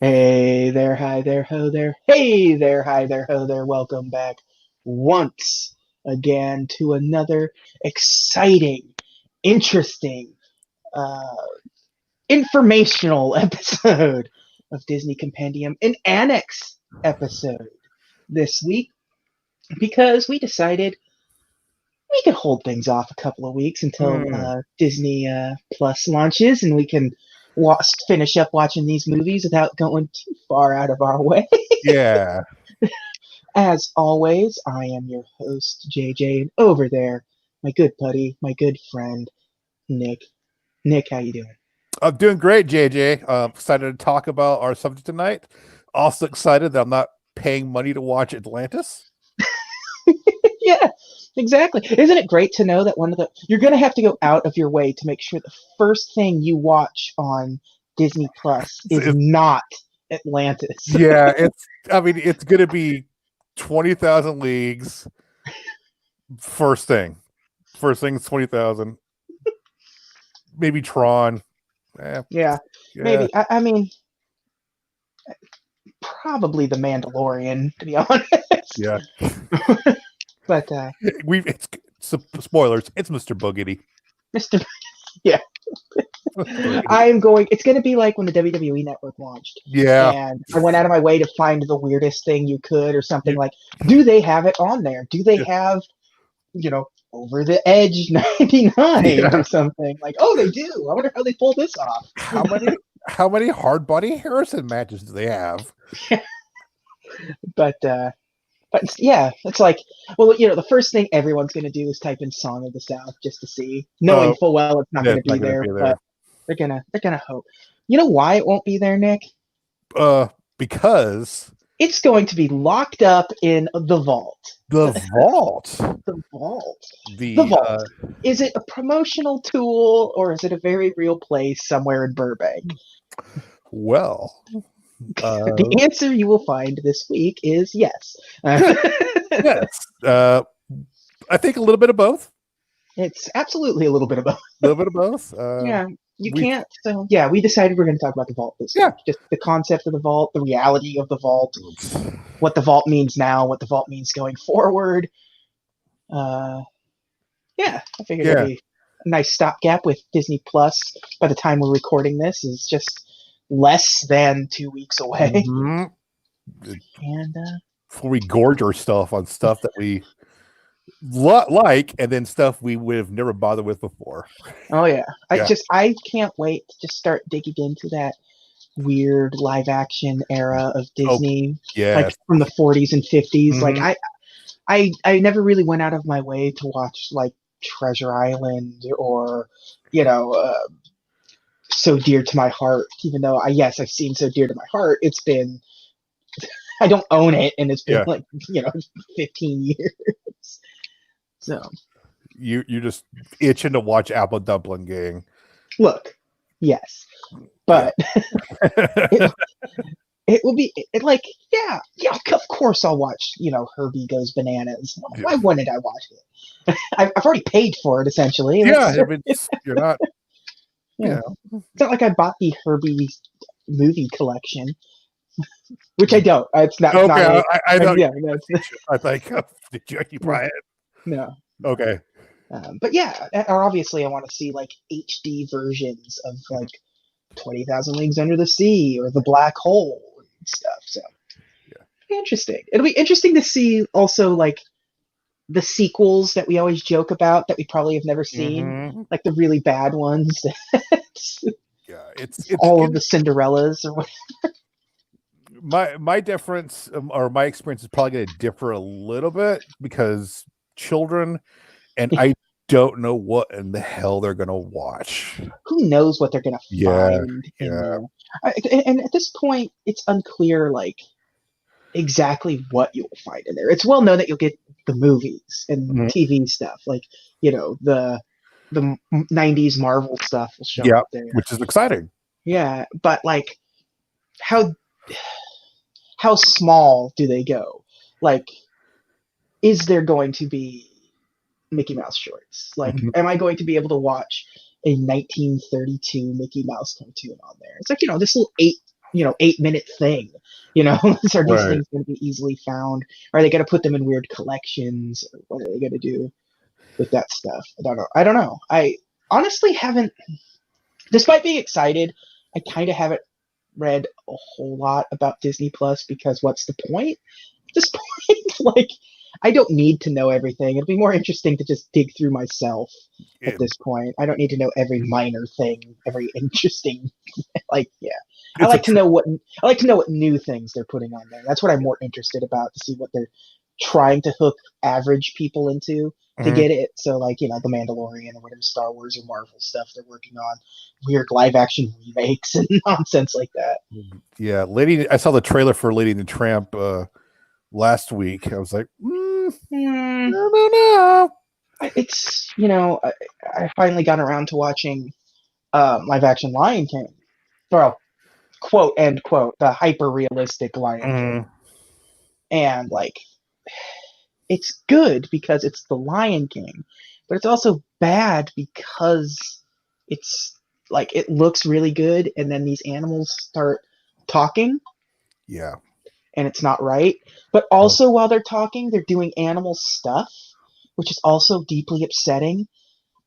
Hey there, hi there, ho there. Hey there, hi there, ho there. Welcome back once again to another exciting, interesting, uh, informational episode of Disney Compendium, an Annex episode this week because we decided we could hold things off a couple of weeks until Hmm. Disney Plus launches and we can finish up watching these movies without going too far out of our way. Yeah. As always, I am your host, JJ, and over there, my good buddy, my good friend, Nick. Nick, how you doing? I'm doing great, JJ. Excited to talk about our subject tonight. Also excited that I'm not paying money to watch Atlantis. Yeah, exactly. Isn't it great to know that you're going to have to go out of your way to make sure the first thing you watch on Disney Plus It's, is it's, not Atlantis. yeah, it's gonna be 20,000 leagues. First thing. First thing is 20,000. Maybe Tron. Eh, Yeah, yeah, maybe. I mean, probably The Mandalorian, to be honest. yeah. But Spoilers. It's Mr. Boogity. Mr. Yeah, Boogity. I'm going. It's going to be like when the WWE Network launched, Yeah. and I went out of my way to find the weirdest thing you could, or something You- like, do they have it on there? Do they yeah. have, Over the Edge 99 Yeah. or something? Like, oh, they do. I wonder how they pull this off. How many hard body Harrison matches do they have? But yeah, it's like, well, the first thing everyone's going to do is type in "Song of the South" just to see, knowing Oh, full well it's not yeah, going to it's not be gonna there, be but there. they're gonna hope. You know why it won't be there, Nick? Because It's going to be locked up in the vault. the vault, The vault. The the vault. Is it a promotional tool or is it a very real place somewhere in Burbank? well, The answer you will find this week is yes. yes, I think a little bit of both. It's absolutely a little bit of both. A little bit of both. Yeah, you We, can't. So, yeah, we decided we're going to talk about the vault this yeah, week. Just the concept of the vault, the reality of the vault, what the vault means now, what the vault means going forward. Uh, yeah, I figured it'd yeah. be a nice stopgap with Disney Plus. By the time we're recording this, is just less than 2 weeks away. Mhm. And Before we gorge our stuff on stuff that we like, and then stuff we would have never bothered with before. oh yeah, Yeah. I can't wait to just start digging into that weird live action era of Oh, Disney, like yes. from the 40s and 50s. Like Mhm. I never really went out of my way to watch like Treasure Island or you know uh, So Dear to My Heart. Even though I've seen So Dear to My Heart, it's been I don't own it, and it's been Yeah. like 15 years. So You're just itching to watch Apple Dumpling Gang. look, yes, Yeah. but it, it will be like yeah, of course I'll watch Herbie Goes Bananas. Why wouldn't I watch it? I've already paid for it essentially. Yeah, you're not. Yeah. Yeah. It's not like I bought the Herbie movie collection, which I don't. It's not. It's not Okay, a. I thought Yeah, that's I think did you actually buy it? no. Okay. But yeah, or obviously I want to see like HD versions of like 20,000 Leagues Under the Sea or The Black Hole and stuff. So Yeah. it'll be interesting. It'll be interesting to see also like the sequels that we always joke about that we probably have never seen, Mhm. like the really bad ones. Yeah, it's All of the Cinderellas or what. my difference or my experience is probably going to differ a little bit because children and I don't know what in the hell they're going to watch. Who knows what they're gonna Yeah, find in yeah. there? And at this point, it's unclear like exactly what you'll find in there. It's well known that you'll get the movies and Mhm. TV stuff, like the '90s Marvel stuff will show Yeah, up there. which is exciting. Yeah, but like how how small do they go? Like, is there going to be Mickey Mouse shorts? Like, Mhm. am I going to be able to watch a 1932 Mickey Mouse cartoon on there? It's like this little 8-minute thing. Are these Right. things going to be easily found? Are they going to put them in weird collections? What are they going to do with that stuff? I don't know. I honestly haven't, despite being excited, I kind of haven't read a whole lot about Disney Plus because what's the point? At this point, like, I don't need to know everything. It'd be more interesting to just dig through myself at It, this point. I don't need to know every minor thing, every interesting, like, yeah. I it's a like to know what new things they're putting on there. That's what I'm more interested about, to see what they're trying to hook average people into to Mhm. get it. So, like, The Mandalorian or whatever Star Wars or Marvel stuff they're working on, weird live action remakes and nonsense like that. Yeah, Lady. I saw the trailer for Lady and the Tramp last week. I was like, I Hmm. don't know. It's I finally got around to watching live action Lion King. Well, quote end quote, the hyper realistic Lion King. Mm, And like, it's good because it's the Lion King, but it's also bad because it's like, it looks really good and then these animals start talking yeah. and it's not right. But Oh, also while they're talking, they're doing animal stuff, which is also deeply upsetting.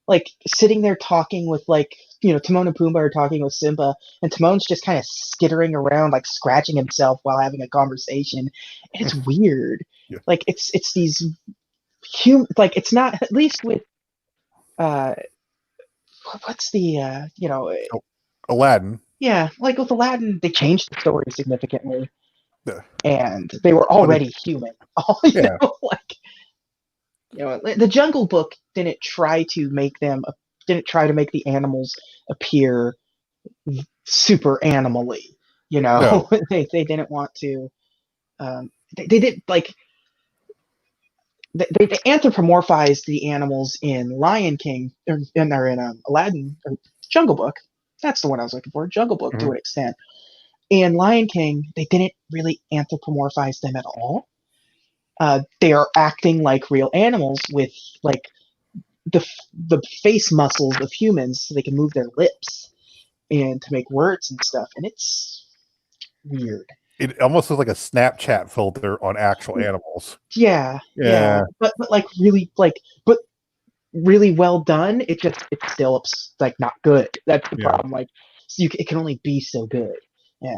Like, sitting there talking with, like, Timon and Pumbaa are talking with Simba, and Timon's just kind of skittering around, like scratching himself while having a conversation. And it's weird. yeah. Like, it's these like, it's not, at least with uh what's the Oh, Aladdin. yeah, like with Aladdin, they changed the story significantly, Yeah. and they were But already human. yeah. Like, the Jungle Book didn't try to make the animals appear super animally. No. They didn't want to. They did, like, they anthropomorphized the animals in Lion King, or in Aladdin, or Jungle Book. That's the one I was looking for. Jungle Book, to Mhm. an extent. In Lion King, they didn't really anthropomorphize them at all. They are acting like real animals with, like, the the face muscles of humans, so they can move their lips and to make words and stuff. And it's weird. It almost looks like a Snapchat filter on actual animals. Yeah, yeah, Yeah. but like, really, but really well done. It's still, like, not good. That's the Yeah. problem. Like, so it can only be so good. Yeah,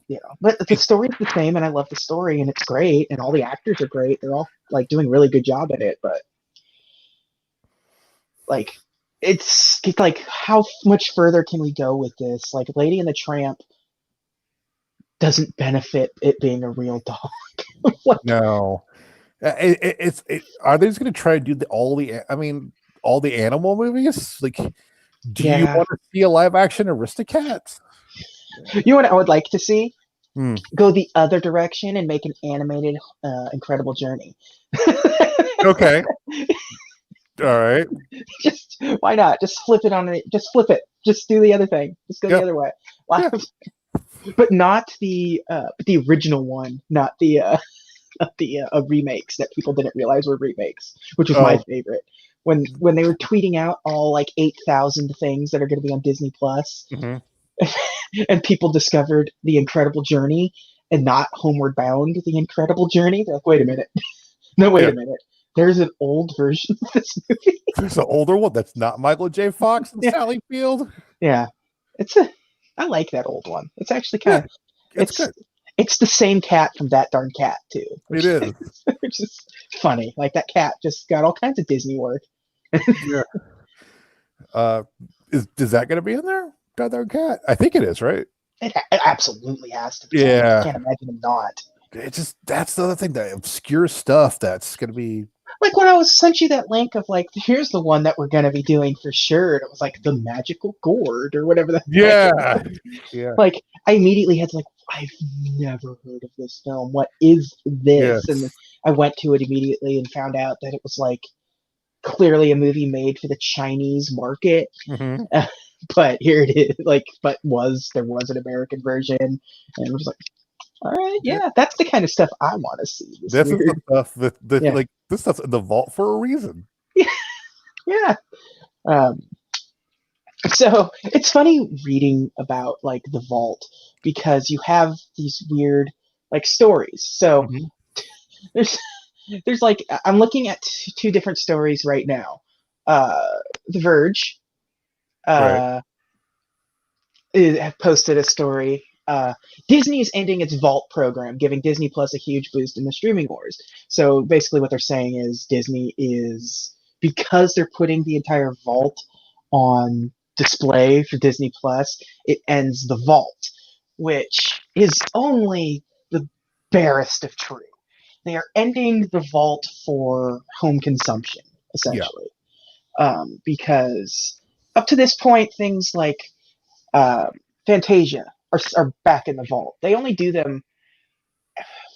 Well, but the story's the same, and I love the story, and it's great, and all the actors are great. They're all, like, doing a really good job at it. But like, it's like, how much further can we go with this? Like, Lady and the Tramp doesn't benefit it being a real dog. Like, no. Are they just going to try to do I mean, all the animal movies? Like, do you yeah, want to see a live action Aristocats? what I would like to see? Hmm. Go the other direction and make an animated Incredible Journey. Okay. All right. Just, why not? Just flip it on it. Just flip it. Just do the other thing. Just go the Yep. other way. Yeah. But not the original one, not the remakes that people didn't realize were remakes, which was my Oh. favorite. When they were tweeting out all, like, 8,000 things that are going to be on Disney Plus, Mhm. and people discovered the Incredible Journey and not Homeward Bound, the Incredible Journey. They're like, wait a minute. No, wait Yeah. a minute. There's an old version of this movie. There's an older one that's not Michael J. Fox and Yeah, Sally Field. yeah. I like that old one. It's actually Yeah, kind of, it's good. it's the same cat from That Darn Cat too, It is. which is funny. Like, that cat just got all kinds of Disney work. Yeah. Uh, is that going to be in there? Other cat? I think it is, right? It absolutely has to be. I Yeah. can't imagine them not. It's just that's the other thing, that obscure stuff that's going to be. Like, when I was sent you that link of, like, here's the one that we're gonna be doing for sure, and it was like the magical gourd or whatever the heck it Yeah. was. Yeah. Like, I immediately had to, like, I've never heard of this film. What is Yeah. this? And I went to it immediately and found out that it was, like, clearly a movie made for the Chinese market. Hmm. But here it is. Like, there was an American version, and it was like, all right, Yeah. yeah, that's the kind of stuff I want to see. This This is the weird, stuff that yeah, like this stuff's in the vault for a reason. yeah. Um, So it's funny reading about like the vault because you have these weird like stories. So Mm-hmm. there's there's like I'm looking at two different stories right now. Uh, The Verge Right. uh, have posted a story. Disney is ending its Vault program, giving Disney Plus a huge boost in the streaming wars. So basically, what they're saying is Disney is because they're putting the entire Vault on display for Disney Plus, it ends the Vault, which is only the barest of true. They are ending the Vault for home consumption, Yeah. essentially, because up to this point, things like uh, Fantasia are back in the vault. They only do them.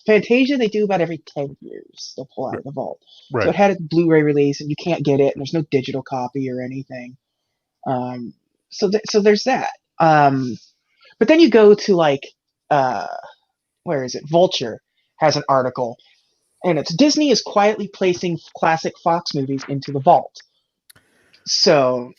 Fantasia they do about every 10 years. They'll pull out of the vault. So Right. it had a Blu-ray release, and you can't get it, and there's no digital copy or anything. Um, so there's that. But then you go to like uh, where is it? Vulture has an article, and it's Disney is quietly placing classic Fox movies into the vault. So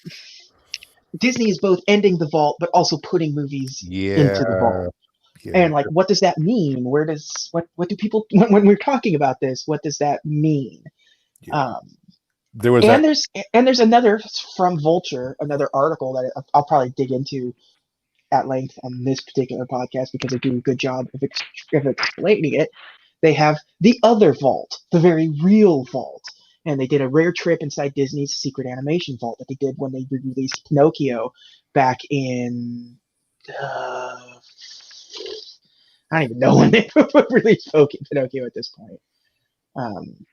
Disney is both ending the vault, but also putting movies into the Yeah. vault. Yeah. And like, what does that mean? Where does what do people when we're talking about this? What does that mean? Yeah. Um, There was and that. there's another from Vulture, another article that I'll probably dig into at length on this particular podcast because they do a good job of explaining it. They have the other vault, the very real vault, and they did a rare trip inside Disney's secret animation vault that they did when they released Pinocchio back in uh, I don't even know when they released Pinocchio at this point. Um,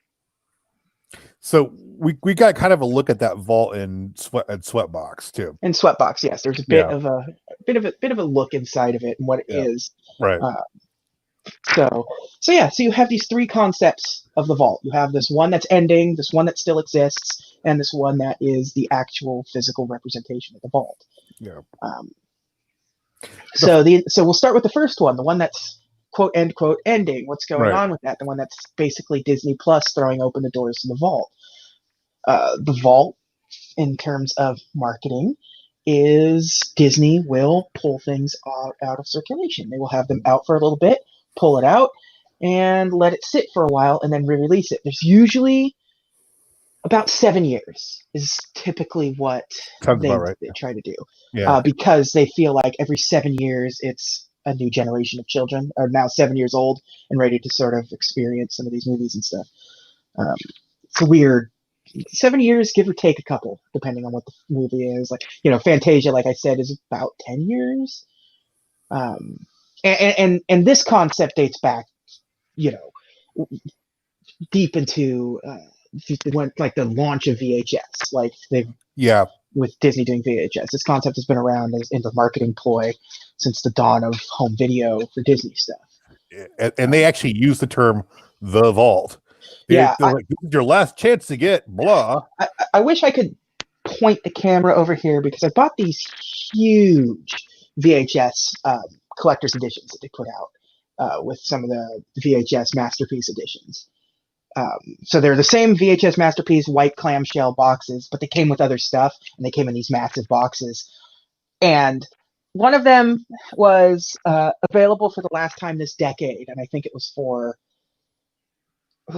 So we got kind of a look at that vault in Sweatbox too. and Sweatbox, yes, there's a Yeah. bit of a look inside of it and what it Yeah. is. Right. Uh, so yeah, so you have these three concepts of the vault. You have this one that's ending, this one that still exists, and this one that is the actual physical representation of the vault. Yeah. Um, The so we'll start with the first one, the one that's quote end quote ending. What's going right. on with that? The one that's basically Disney Plus throwing open the doors to the vault. The vault, in terms of marketing, is Disney will pull things out of circulation. They will have them out for a little bit, pull it out, and let it sit for a while, and then re-release it. There's usually about 7 years is typically what Sounds about they, right. they try to do, Yeah. because they feel like every 7 years it's a new generation of children are now 7 years old and ready to sort of experience some of these movies and stuff. Um, it's a weird 7 years, give or take a couple, depending on what the movie is. Like Fantasia, like I said, is about 10 years. Um, and this concept dates back, you know, deep into like the launch of VHS. Like they've Yeah. with Disney doing VHS. This concept has been around in the marketing ploy since the dawn of home video for Disney stuff. And they actually use the term the vault. Yeah, They're like, this is your last chance to get blah. I wish I could point the camera over here because I bought these huge VHS collector's editions that they put out with some of the VHS masterpiece editions. So they're the same VHS masterpiece white clamshell boxes, but they came with other stuff, and they came in these massive boxes. And one of them was available for the last time this decade, and I think it was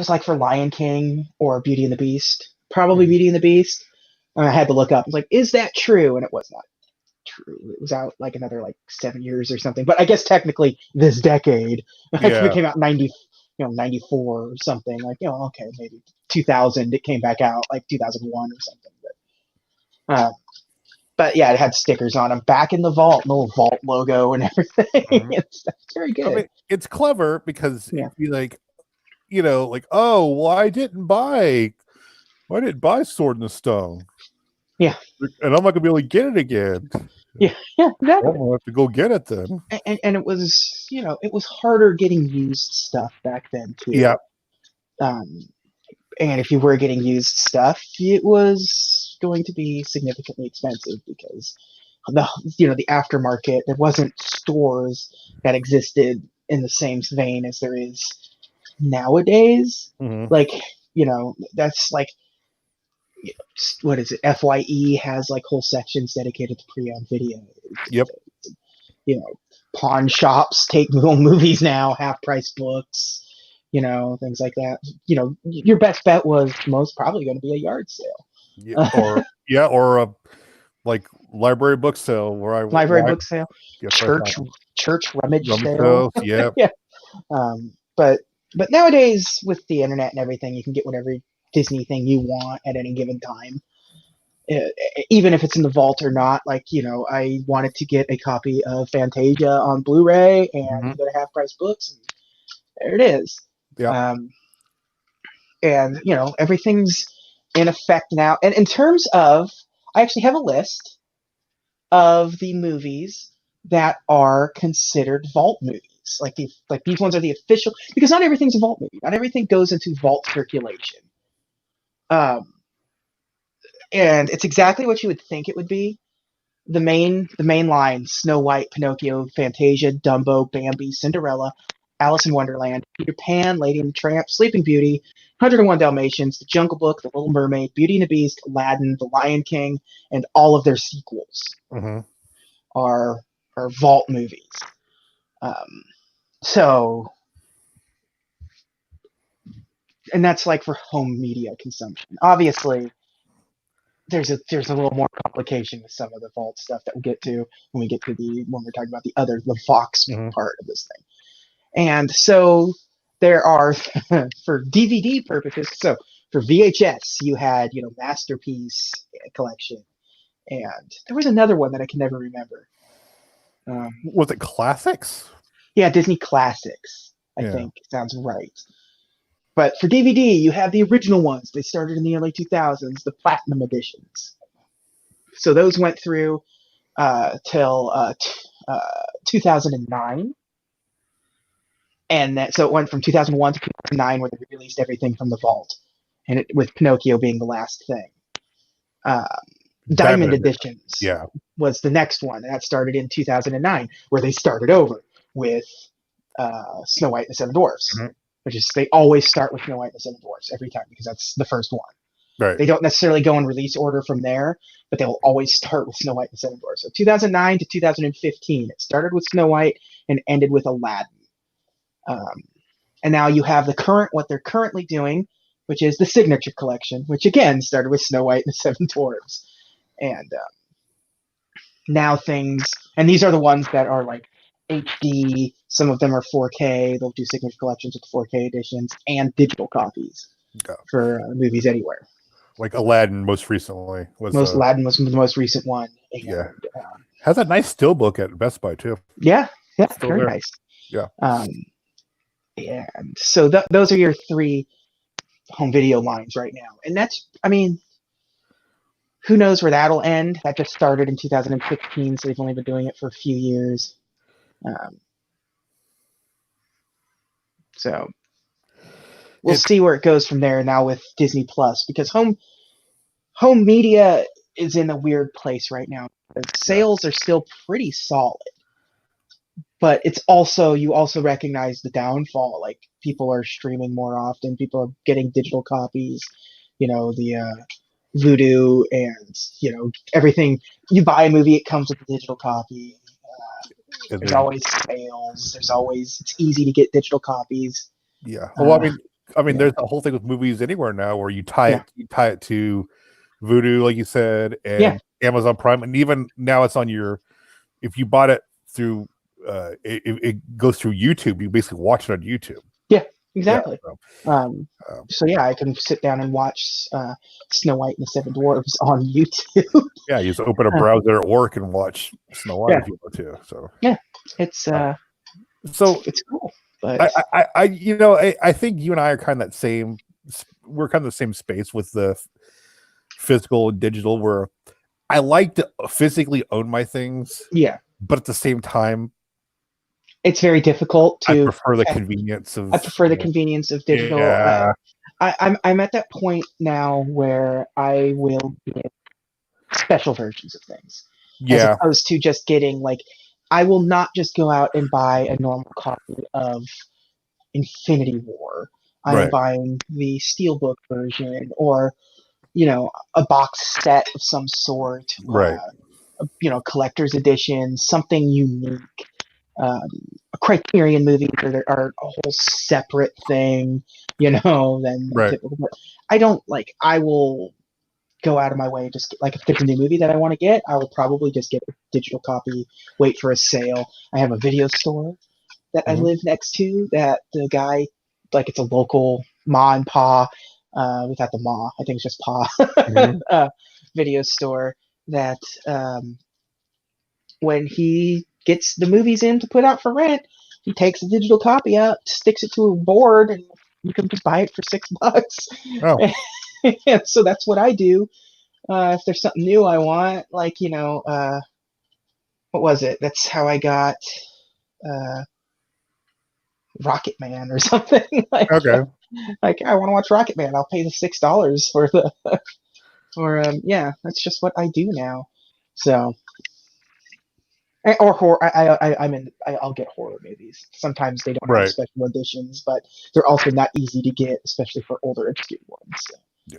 like for Lion King or Beauty and the Beast, probably Mhm. Beauty and the Beast. And I had to look up. I was like, is that true? And it was not true. It was out like another like 7 years or something. But I guess technically this decade, like if it Yeah. came out 94 or something, like okay, maybe 2000, it came back out like 2001 or something. But yeah, it had stickers on them back in the vault, little vault logo and everything. Mhm. It's very I good. mean, it's clever because Yeah, it'd be like, like, oh, well, I didn't buy Sword in the Stone. yeah, And I'm not gonna be able to get it again. yeah, Well, I'm exactly. gonna have to go get it then. And it was it was harder getting used stuff back then Yeah. too. Um, and if you were getting used stuff, it was going to be significantly expensive because the aftermarket. There wasn't stores that existed in the same vein as there is nowadays. Mhm. Like that's like what is it? FYE has like whole sections dedicated to pre-owned videos. Yep. You know, pawn shops take movies now, half-price books. Things like that. Your best bet was most probably going to be a yard Yeah. sale, Or a like library book sale where I library why book sale, yes I church found church rummage rummage sale. sales. Yeah. Yeah. But nowadays with the internet and everything, you can get whatever Disney thing you want at any given time. Uh, Even if it's in the vault or not. Like, I wanted to get a copy of Fantasia on Blu-ray, and Mm-hmm. you go to Half Price Books, and there it is. Yeah. Um, and everything's in effect now. And in terms of, I actually have a list of the movies that are considered vault movies. Like these ones are the official, because not everything's a vault movie. Not everything goes into vault circulation. Um, and it's exactly what you would think it would be. The main lines: Snow White, Pinocchio, Fantasia, Dumbo, Bambi, Cinderella, Alice in Wonderland, Peter Pan, Lady and the Tramp, Sleeping Beauty, 101 Dalmatians, The Jungle Book, The Little Mermaid, Beauty and the Beast, Aladdin, The Lion King, and all of their sequels Mm-hmm. are vault movies. Um, so, and that's like for home media consumption. Obviously, there's a little more complication with some of the vault stuff that we'll get to when we're talking about the Fox Mm-hmm. part of this thing. And so there are for DVD purposes. So for VHS, you had Masterpiece collection, and there was another one that I can never remember. Was it classics? Yeah, Disney Classics, I Yeah. think sounds right. But for DVD, you have the original ones. They started in the early 2000s, the Platinum editions. So those went through till 2009. So it went from 2001 to 2009, where they released everything from the vault, and with Pinocchio being the last thing. Uh, Diamond Editions Yeah. was the next one, and that started in 2009, where they started over with Snow White and the Seven Dwarfs, Mm-hmm. which is they always start with Snow White and the Seven Dwarfs every time because that's the first one. Right. They don't necessarily go in release order from there, but they will always start with Snow White and the Seven Dwarfs. So 2009 to 2015, it started with Snow White and ended with Aladdin. And now you have what they're currently doing, which is the Signature Collection, which again started with Snow White and the Seven Dwarfs. And now and these are the ones that are like HD. Some of them are 4K. They'll do Signature Collections with 4K editions and digital copies for movies anywhere. Like Aladdin, most recently was Aladdin was the most recent one. And, yeah, has a nice steelbook at Best Buy too. Yeah, Still very there. nice. Yeah. And so those are your three home video lines right now, and that's, who knows where that'll end. That just started in 2016, so they've only been doing it for a few years. So we'll see where it goes from there now with Disney Plus, because home media is in a weird place right now. Sales are still pretty solid, but you also recognize the downfall. Like, people are streaming more often. People are getting digital copies. The Vudu, and everything. You buy a movie, it comes with a digital copy. There's always sales. It's easy to get digital copies. Yeah. Well, there's a whole thing with movies anywhere now where you tie it to Vudu, like you said, and Amazon Prime, and even now it's on if you bought it through it goes through YouTube. You basically watch it on YouTube. Yeah, exactly. So I can sit down and watch Snow White and the Seven Dwarfs on YouTube. Yeah, you just open a browser at work and watch Snow White if you want to. So it's it's cool. But I think you and I are kind of that same. We're kind of the same space with the physical and digital, where I like to physically own my things. Yeah, but at the same time, it's very difficult to. I prefer the convenience of. I prefer the convenience of digital. Yeah. I'm at that point now where I will get special versions of things, as opposed to just getting I will not just go out and buy a normal copy of Infinity War. I'm buying the Steelbook version, or a box set of some sort, Right. collector's edition, something unique. A Criterion movie are a whole separate thing, than Right. typical. But I don't like. I will go out of my way just like if there's a new movie that I want to get, I will probably just get a digital copy, wait for a sale. I have a video store that I live next to that the guy, like it's a local ma and pa, without the ma, I think it's just pa, video store that when he gets the movies in to put out for rent, he takes a digital copy out, sticks it to a board, and you can just buy it for $6. Oh. And so that's what I do. If there's something new I want, like, what was it? That's how I got Rocket Man or something. Okay. Like I want to watch Rocket Man. I'll pay the $6 for the, or yeah, that's just what I do now. So, or horror. I'll get horror movies. Sometimes they don't have special editions, but they're also not easy to get, especially for older obscure ones. So. Yeah,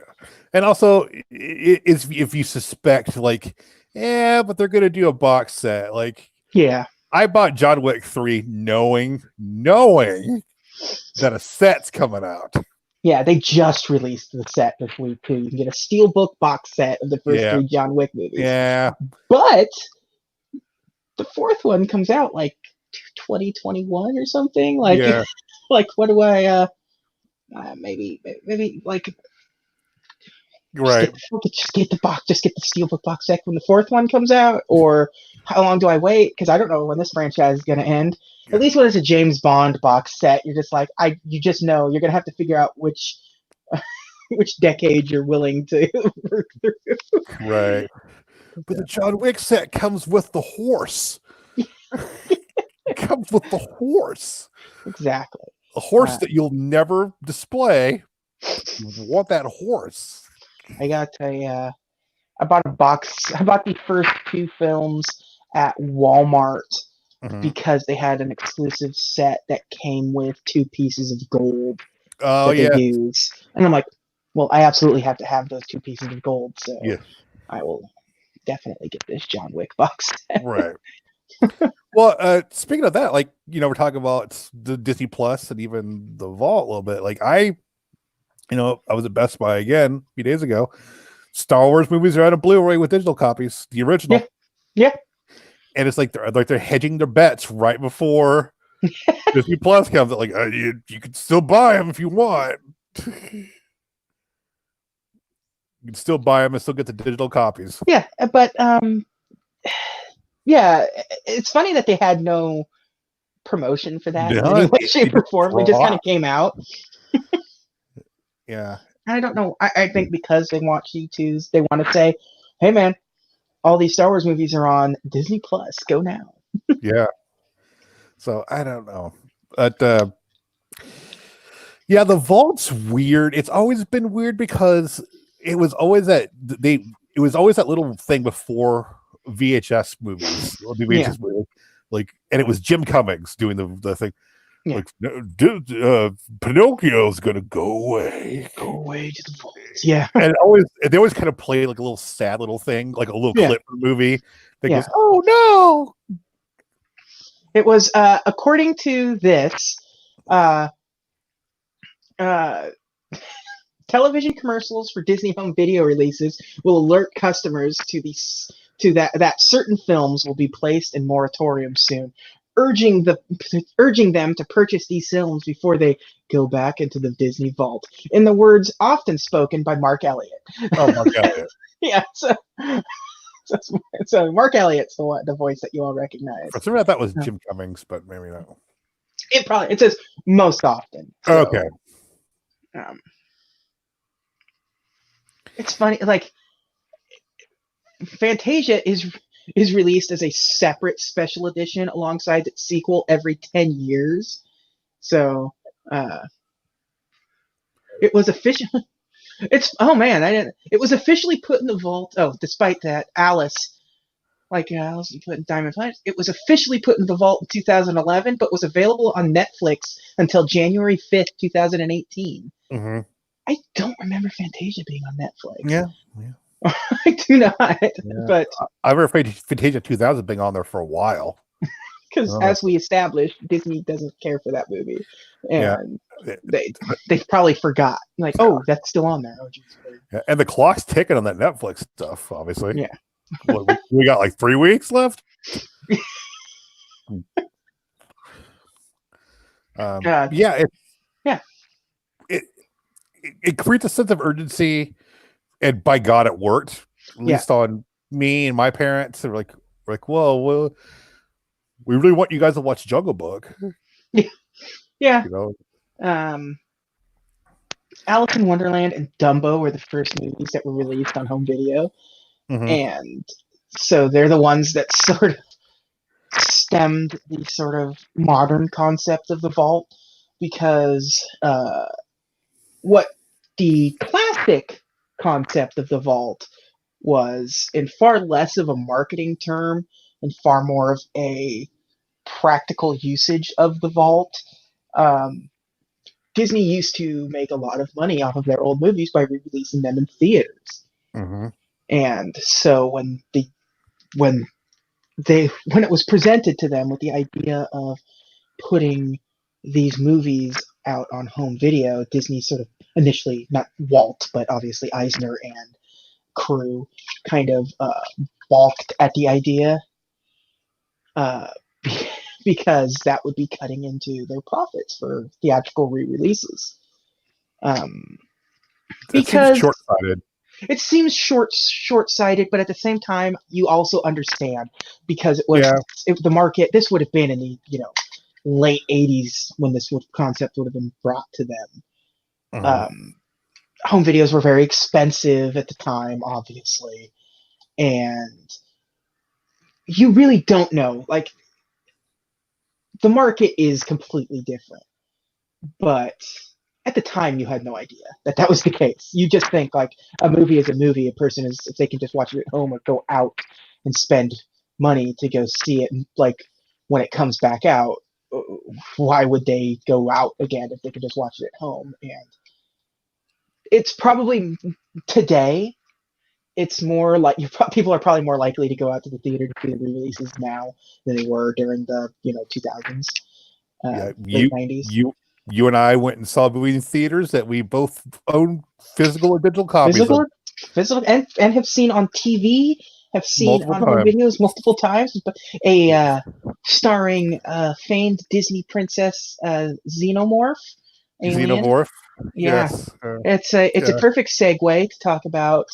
and also if you suspect like, but they're gonna do a box set. Like, yeah, I bought John Wick 3 knowing that a set's coming out. Yeah, they just released the set this week too. You can get a steelbook box set of the first 3 John Wick movies. Yeah, but the 4th one comes out like 2021 or something. Like, like what do I? Maybe like. Right. Just get the box. Just get the steelbook box set when the 4th one comes out, or how long do I wait? Because I don't know when this franchise is going to end. Yeah. At least when it's a James Bond box set, you're just like you just know you're going to have to figure out which decade you're willing to work through. Right. But the John Wick set comes with the horse. It comes with the horse. Exactly. A horse that you'll never display. You want that horse. I bought a box. I bought the first 2 films at Walmart because they had an exclusive set that came with 2 pieces of gold that they use. And I'm like, well, I absolutely have to have those 2 pieces of gold, so I will definitely get this John Wick box set. Right. Well, speaking of that, like, we're talking about the Disney Plus and even the Vault a little bit. Like I was at Best Buy again a few days ago. Star Wars movies are out of Blu-ray with digital copies, the original. Yeah. And it's like they're hedging their bets right before Disney Plus comes out. Like you can still buy them if you want. You can still buy them and still get the digital copies. Yeah, but yeah, it's funny that they had no promotion for that in any way, shape, or form. It just kind of came out. Yeah. I don't know. I think because they want you they want to say, hey, man, all these Star Wars movies are on Disney Plus. Go now. Yeah. So I don't know. But yeah, the Vault's weird. It's always been weird because it was always that little thing before VHS movies. The VHS movie. Like, and it was Jim Cummings doing the thing. Yeah. Like, Pinocchio's gonna go away. Go away to the vault. Yeah. And they always kind of play like a little sad little thing, like a little clip from the movie that goes, oh no. It was according to this, television commercials for Disney home video releases will alert customers to that certain films will be placed in moratorium soon, urging them to purchase these films before they go back into the Disney vault. In the words often spoken by Mark Elliott. Oh, Mark Elliott. Yeah. So Mark Elliott's the voice that you all recognize. For some reason, I thought it was Jim Cummings, but maybe not. It says most often. So, okay. It's funny, like Fantasia is released as a separate special edition alongside its sequel every 10 years. So it was officially it was officially put in the vault. Oh, despite that, Alice put in Diamond Planets. It was officially put in the vault in 2011, but was available on Netflix until January 5th, 2018. I don't remember Fantasia being on Netflix. Yeah, I do not, yeah. but I remember Fantasia 2000 being on there for a while. because Oh, as we established, Disney doesn't care for that movie, yeah. and they probably forgot. Like, oh, that's still on there. Oh, geez. Yeah, and the clock's ticking on that Netflix stuff. Obviously, Yeah. what, we got like 3 weeks left. Yeah, yeah, it, it creates a sense of urgency, and by God, it worked. At yeah, least on me and my parents. They're like, well, we really want you guys to watch Jungle Book. yeah. You know, Um, Alice in Wonderland and Dumbo were the first movies that were released on home video, mm-hmm. and so they're the ones that sort of stemmed the sort of modern concept of the vault, because what the classic concept of the vault was, in far less of a marketing term and far more of a practical usage of the vault. Um, Disney used to make a lot of money off of their old movies by re-releasing them in theaters, Mm-hmm. and so when when it was presented to them with the idea of putting these movies out on home video, Disney sort of initially, not Walt, but obviously Eisner and crew, kind of balked at the idea, uh, because that would be cutting into their profits for theatrical re-releases. Um, It seems because short-sighted. it seems short-sighted, but at the same time, you also understand, because the market. This would have been in the late '80s when this concept would have been brought to them. Mm-hmm. Home videos were very expensive at the time, obviously, and you really don't know. Like, the market is completely different, but at the time you had no idea that that was the case. You just think like a movie is a movie. A person is, if they can just watch it at home or go out and spend money to go see it, like when it comes back out, why would they go out again if they could just watch it at home? And it's probably today. It's more like people are probably more likely to go out to the theater to see the re-releases now than they were during the 2000s, Yeah, late 90s. you and I went and saw movies in theaters that we both own physical or digital copies of Physical, physical, and have seen on TV, have seen multiple on home times. videos multiple times. But a starring famed Disney princess Xenomorph alien. Xenomorph. Yeah, Yes. it's a perfect segue to talk about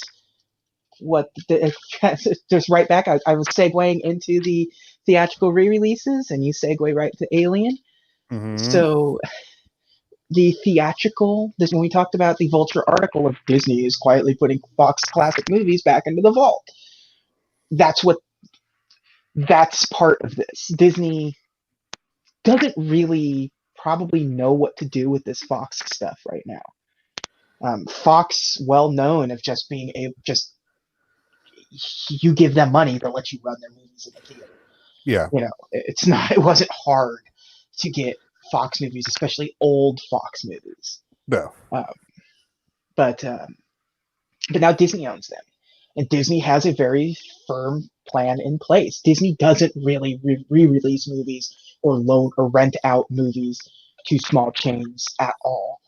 what just right back. I was segueing into the theatrical re-releases, and you segue right to Alien. Mm-hmm. So the theatrical, this when we talked about the Vulture article of Disney is quietly putting Fox classic movies back into the vault. That's part of this. Disney doesn't really probably know what to do with this Fox stuff right now. Fox, well known of just being just you give them money, they'll let you run their movies in the theater. Yeah. It wasn't hard to get Fox movies, especially old Fox movies. No. But now Disney owns them, and Disney has a very firm plan in place. Disney doesn't really re-release movies or loan or rent out movies to small chains at all.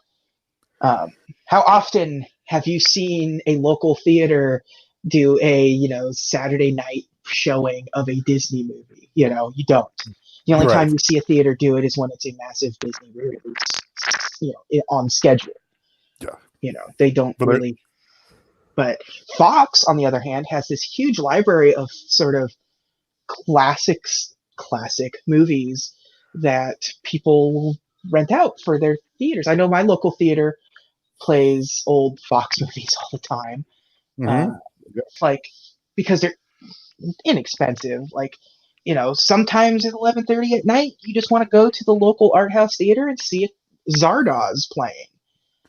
How often have you seen a local theater do a Saturday night showing of a Disney movie? You don't. The only time you see a theater do it is when it's a massive Disney re-release, on schedule. Yeah. They don't really. But Fox, on the other hand, has this huge library of sort of classic movies that people rent out for their theaters. I know my local theater plays old Fox movies all the time. Mm-hmm. Like, because they're inexpensive. Like, sometimes at 11:30 at night, you just want to go to the local art house theater and see if Zardoz playing.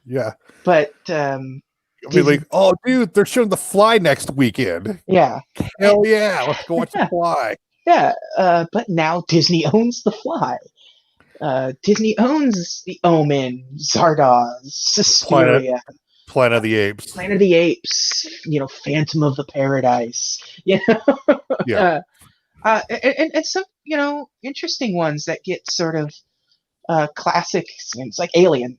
Yeah. But like, oh, dude, they're showing The Fly next weekend. Yeah. Hell yeah, let's go watch The Fly. Yeah, but now Disney owns The Fly. Disney owns The Omen, Zardoz, Suspiria, Planet of the Apes. Planet of the Apes, Phantom of the Paradise, Yeah. And some, interesting ones that get sort of classic things like Alien.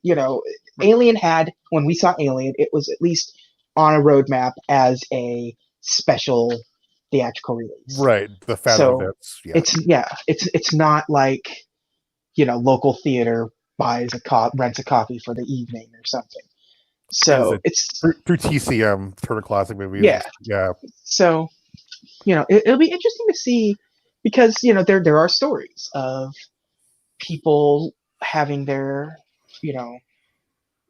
Alien had, when we saw Alien, it was at least on a roadmap as a special theatrical release. Right. The Fathom So events. Yeah. it's not like, local theater rents a copy for the evening or something. So it's through TCM, Turner Classic Movies. Yeah. Yeah. So, it'll be interesting to see, because, there are stories of people having their,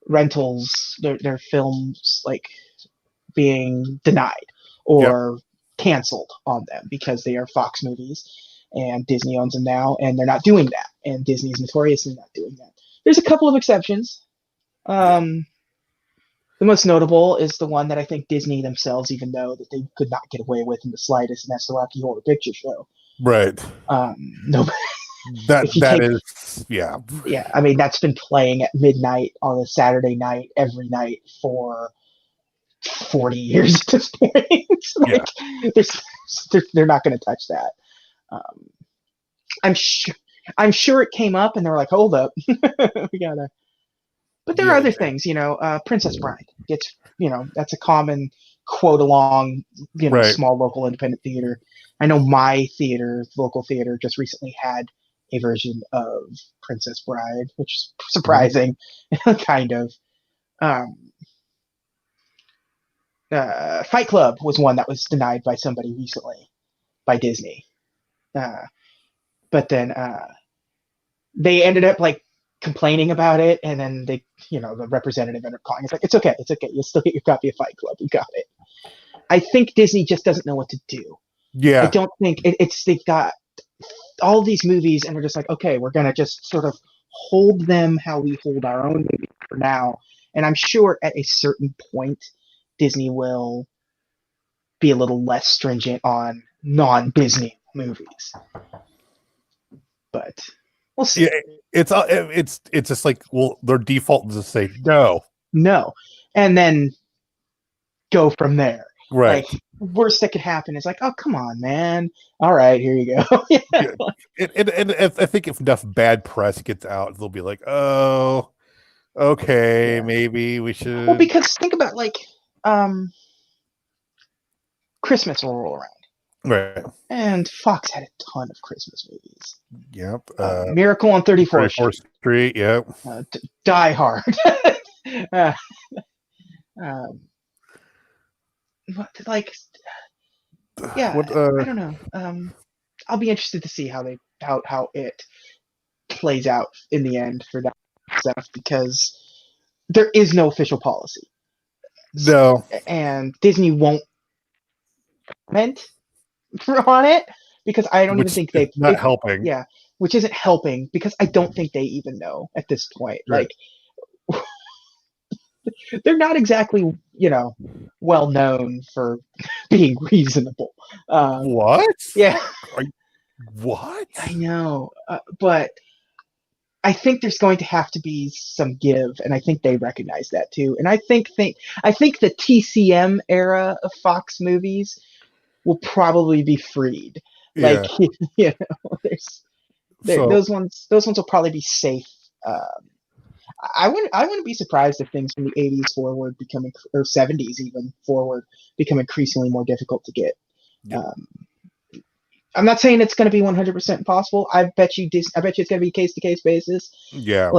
rentals, their films, like, being denied or canceled on them because they are Fox movies and Disney owns them now, and they're not doing that. And Disney's notoriously not doing that. There's a couple of exceptions. The most notable is the one that I think Disney themselves even know that they could not get away with in the slightest, and that's the Rocky Horror Picture Show. Right. No. Yeah. Yeah, I mean, that's been playing at midnight on a Saturday night every night for 40 years at this point. They're not going to touch that. I'm sure it came up and they're like, hold up, we gotta. But there are other things, Princess Bride gets, that's a common quote along, small local independent theater. I know my local theater, just recently had a version of Princess Bride, which is surprising, kind of. Fight Club was one that was denied by somebody recently, by Disney. But then they ended up complaining about it, and then they, the representative ended up calling. It's like, it's okay, you'll still get your copy of Fight Club. You got it. I think Disney just doesn't know what to do. Yeah. I don't think they've got all these movies, and they're just like, okay, we're gonna just sort of hold them how we hold our own movies for now. And I'm sure at a certain point, Disney will be a little less stringent on non-Disney movies. But we'll see. Yeah, it's just like, well, their default is to say no, and then go from there. Right. Worst that could happen is like, oh, come on, man. All right, here you go. And I think if enough bad press gets out, they'll be like, oh, okay, maybe we should. Well, because think about Christmas will roll around. Right. And Fox had a ton of Christmas movies. Yep. Miracle on 34th Street. Yep. Die Hard. I don't know. I'll be interested to see how it plays out in the end for that stuff, because there is no official policy. No. And Disney won't comment on it, because I don't even think they've not helping. Yeah, which isn't helping, because I don't think they even know at this point. Right. They're not exactly, well known for being reasonable. What? Yeah. What? I know, but I think there's going to have to be some give, and I think they recognize that too. And I think the TCM era of Fox movies will probably be freed. Yeah. Those ones will probably be safe. I wouldn't be surprised if things from the 80s forward or 70s even forward become increasingly more difficult to get. Yeah. I'm not saying it's going to be 100% impossible. I bet you it's going to be case to case basis. Yeah.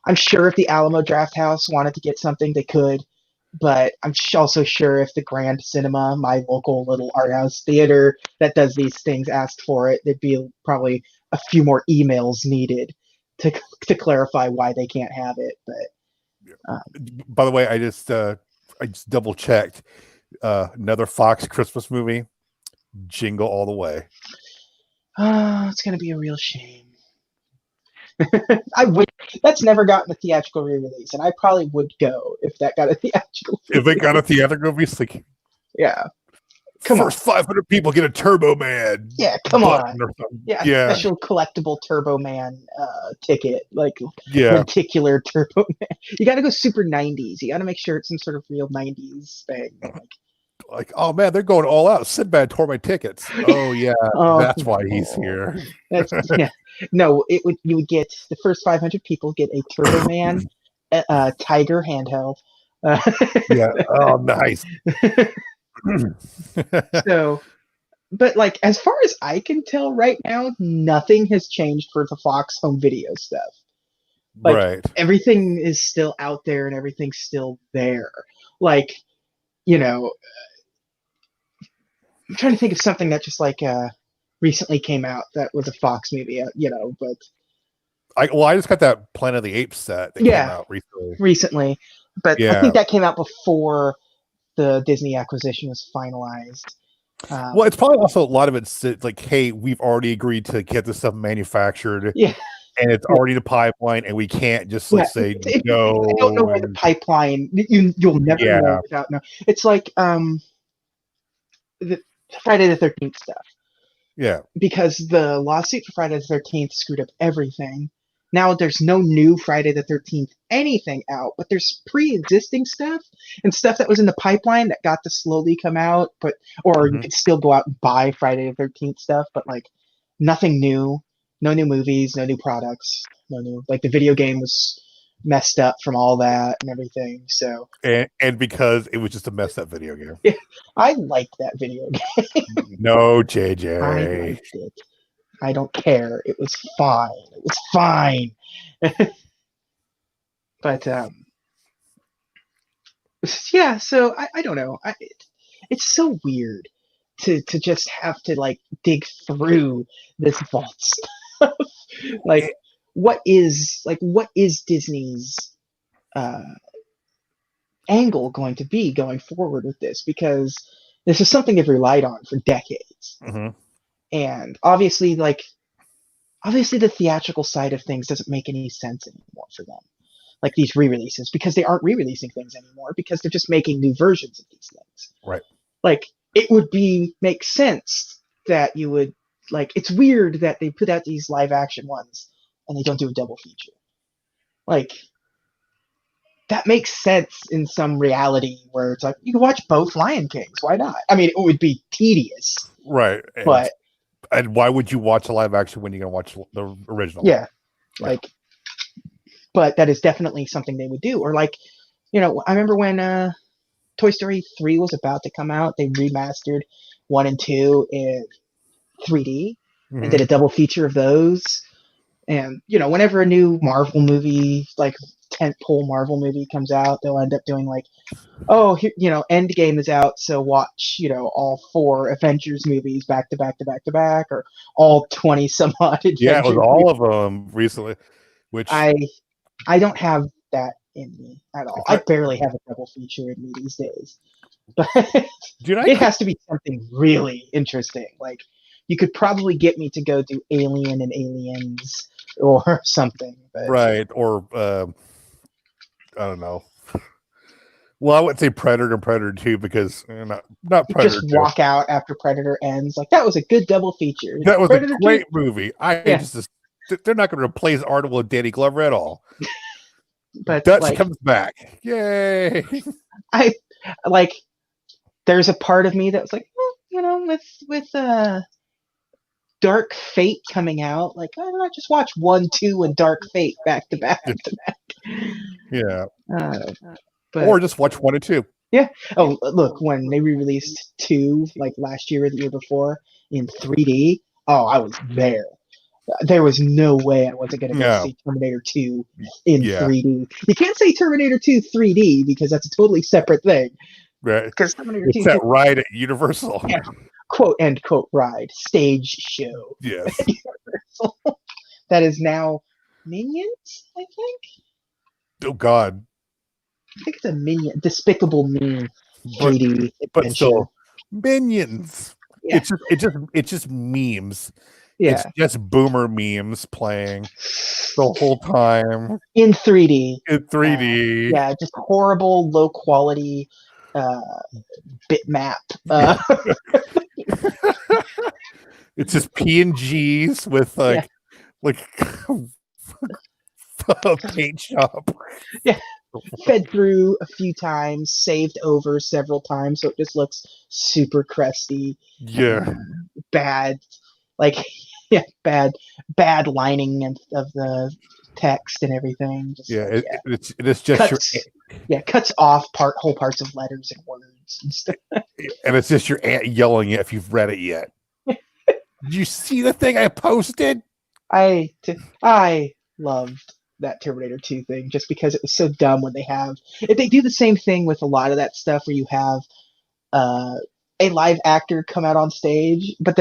I'm sure if the Alamo Drafthouse wanted to get something, they could. But I'm also sure if the Grand Cinema, my local little art house theater that does these things, asked for it, there'd be probably a few more emails needed to clarify why they can't have it. But by the way, I just double checked. Another Fox Christmas movie, Jingle All the Way. It's gonna be a real shame. That's never gotten a theatrical re-release, and I probably would go if that got a theatrical. If it got a theatrical release, yeah. First 500 people get a Turbo Man. Yeah, come on. Yeah, special collectible Turbo Man ticket, like lenticular Turbo Man. You got to go super 90s. You got to make sure it's some sort of real 90s thing. Like, oh man, they're going all out. Sinbad tore my tickets. Oh yeah, that's why he's here. No, you would get the first 500 people get a Turbo Man Tiger handheld. Yeah. Oh, nice. So, but like as far as I can tell right now, nothing has changed for the Fox home video stuff. Like everything is still out there and everything's still there. Like, you know, I'm trying to think of something that just like recently came out that was a Fox movie, you know, but I just got that Planet of the Apes set that came out recently. But I think that came out before the Disney acquisition was finalized. Well, it's probably also a lot of it's like, hey, we've already agreed to get this stuff manufactured. Yeah. And it's already the pipeline, and we can't just like say no. I don't know where the pipeline. You'll never know without know. It's like the Friday the 13th stuff. Yeah. Because the lawsuit for Friday the 13th screwed up everything. Now there's no new Friday the 13th anything out, but there's pre-existing stuff and stuff that was in the pipeline that got to slowly come out, or you could still go out and buy Friday the 13th stuff, but like nothing new, no new movies, no new products, no new, like the video game was messed up from all that and everything. So and because it was just a messed up video game. Yeah, I liked that video game. No, JJ. I liked it. I don't care. It was fine. It was fine. But yeah, so I don't know. It's so weird to just have to like dig through this vault stuff. Like what is Disney's angle going to be going forward with this? Because this is something they've relied on for decades. And obviously the theatrical side of things doesn't make any sense anymore for them. Like these re-releases, because they aren't re-releasing things anymore, because they're just making new versions of these things. Right. Like it would make sense that you would like, it's weird that they put out these live action ones and they don't do a double feature. Like that makes sense in some reality where it's like, you can watch both Lion Kings. Why not? I mean, it would be tedious. Right. And why would you watch a live action when you're going to watch the original? Yeah. Like, but that is definitely something they would do. Or like, you know, I remember when Toy Story 3 was about to come out, they remastered 1 and 2 in 3D and did a double feature of those. And, you know, whenever a new Marvel movie, like tentpole Marvel movie comes out, they'll end up doing like, oh, here, you know, Endgame is out, so watch, you know, all 4 Avengers movies back to back to back to back, or all 20 some odd Avengers. Yeah, it was all of them recently. Which I don't have that in me at all. I barely have a double feature in me these days. But it has to be something really interesting. Like you could probably get me to go do Alien and Aliens or something. But... Right. Or I don't know. Well, I would say Predator and Predator 2 because not Predator. Just walk out after Predator ends. Like that was a good double feature. That was Predator a great movie. They're not going to replace Arnold with Danny Glover at all. But Dutch comes back. Yay. I like there's a part of me that was like, you know, with Dark Fate coming out, like why not just watch 1, 2 and Dark Fate back to back to back? Yeah. But, or just watch 1 and 2. Yeah. Oh, look, when they re-released 2 like last year or the year before in 3D, oh, I was there. There was no way I wasn't going to go see Terminator 2 in 3D. You can't say Terminator 2 3D because that's a totally separate thing. Right. Because Terminator 2 it's that ride at Universal. Yeah. Quote end quote ride stage show. Yes. Universal. That is now Minions, I think. Oh God. I think it's a Minion, Despicable Me 3D but still Minions. Yeah. It's just memes. Yeah. It's just boomer memes playing the whole time in 3D. In 3D. Yeah, just horrible, low quality bitmap. It's just PNGs with Yeah, like a paint shop. yeah. Fed through a few times, saved over several times, so it just looks super crusty. Yeah, Bad, like yeah, bad lining of the text and everything. Just yeah. like It's just cuts. Yeah, cuts off whole parts of letters and words and stuff. and it's just your aunt yelling if you've read it yet. Did you see the thing I posted? I loved that Terminator 2 thing just because it was so dumb when they do the same thing with a lot of that stuff where you have uh a live actor come out on stage, but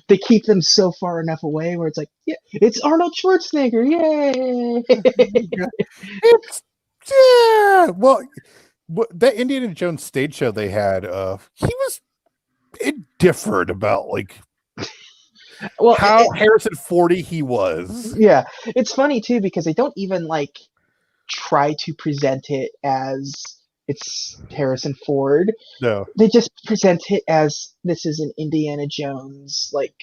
they keep them so far enough away where it's like, yeah, it's Arnold Schwarzenegger, yay! It's yeah. Well, that Indiana Jones stage show they had, it differed about like Well, how Harrison 40 he was. yeah, it's funny too because they don't even like try to present it as it's Harrison Ford. No, They just present it as this is an Indiana Jones, like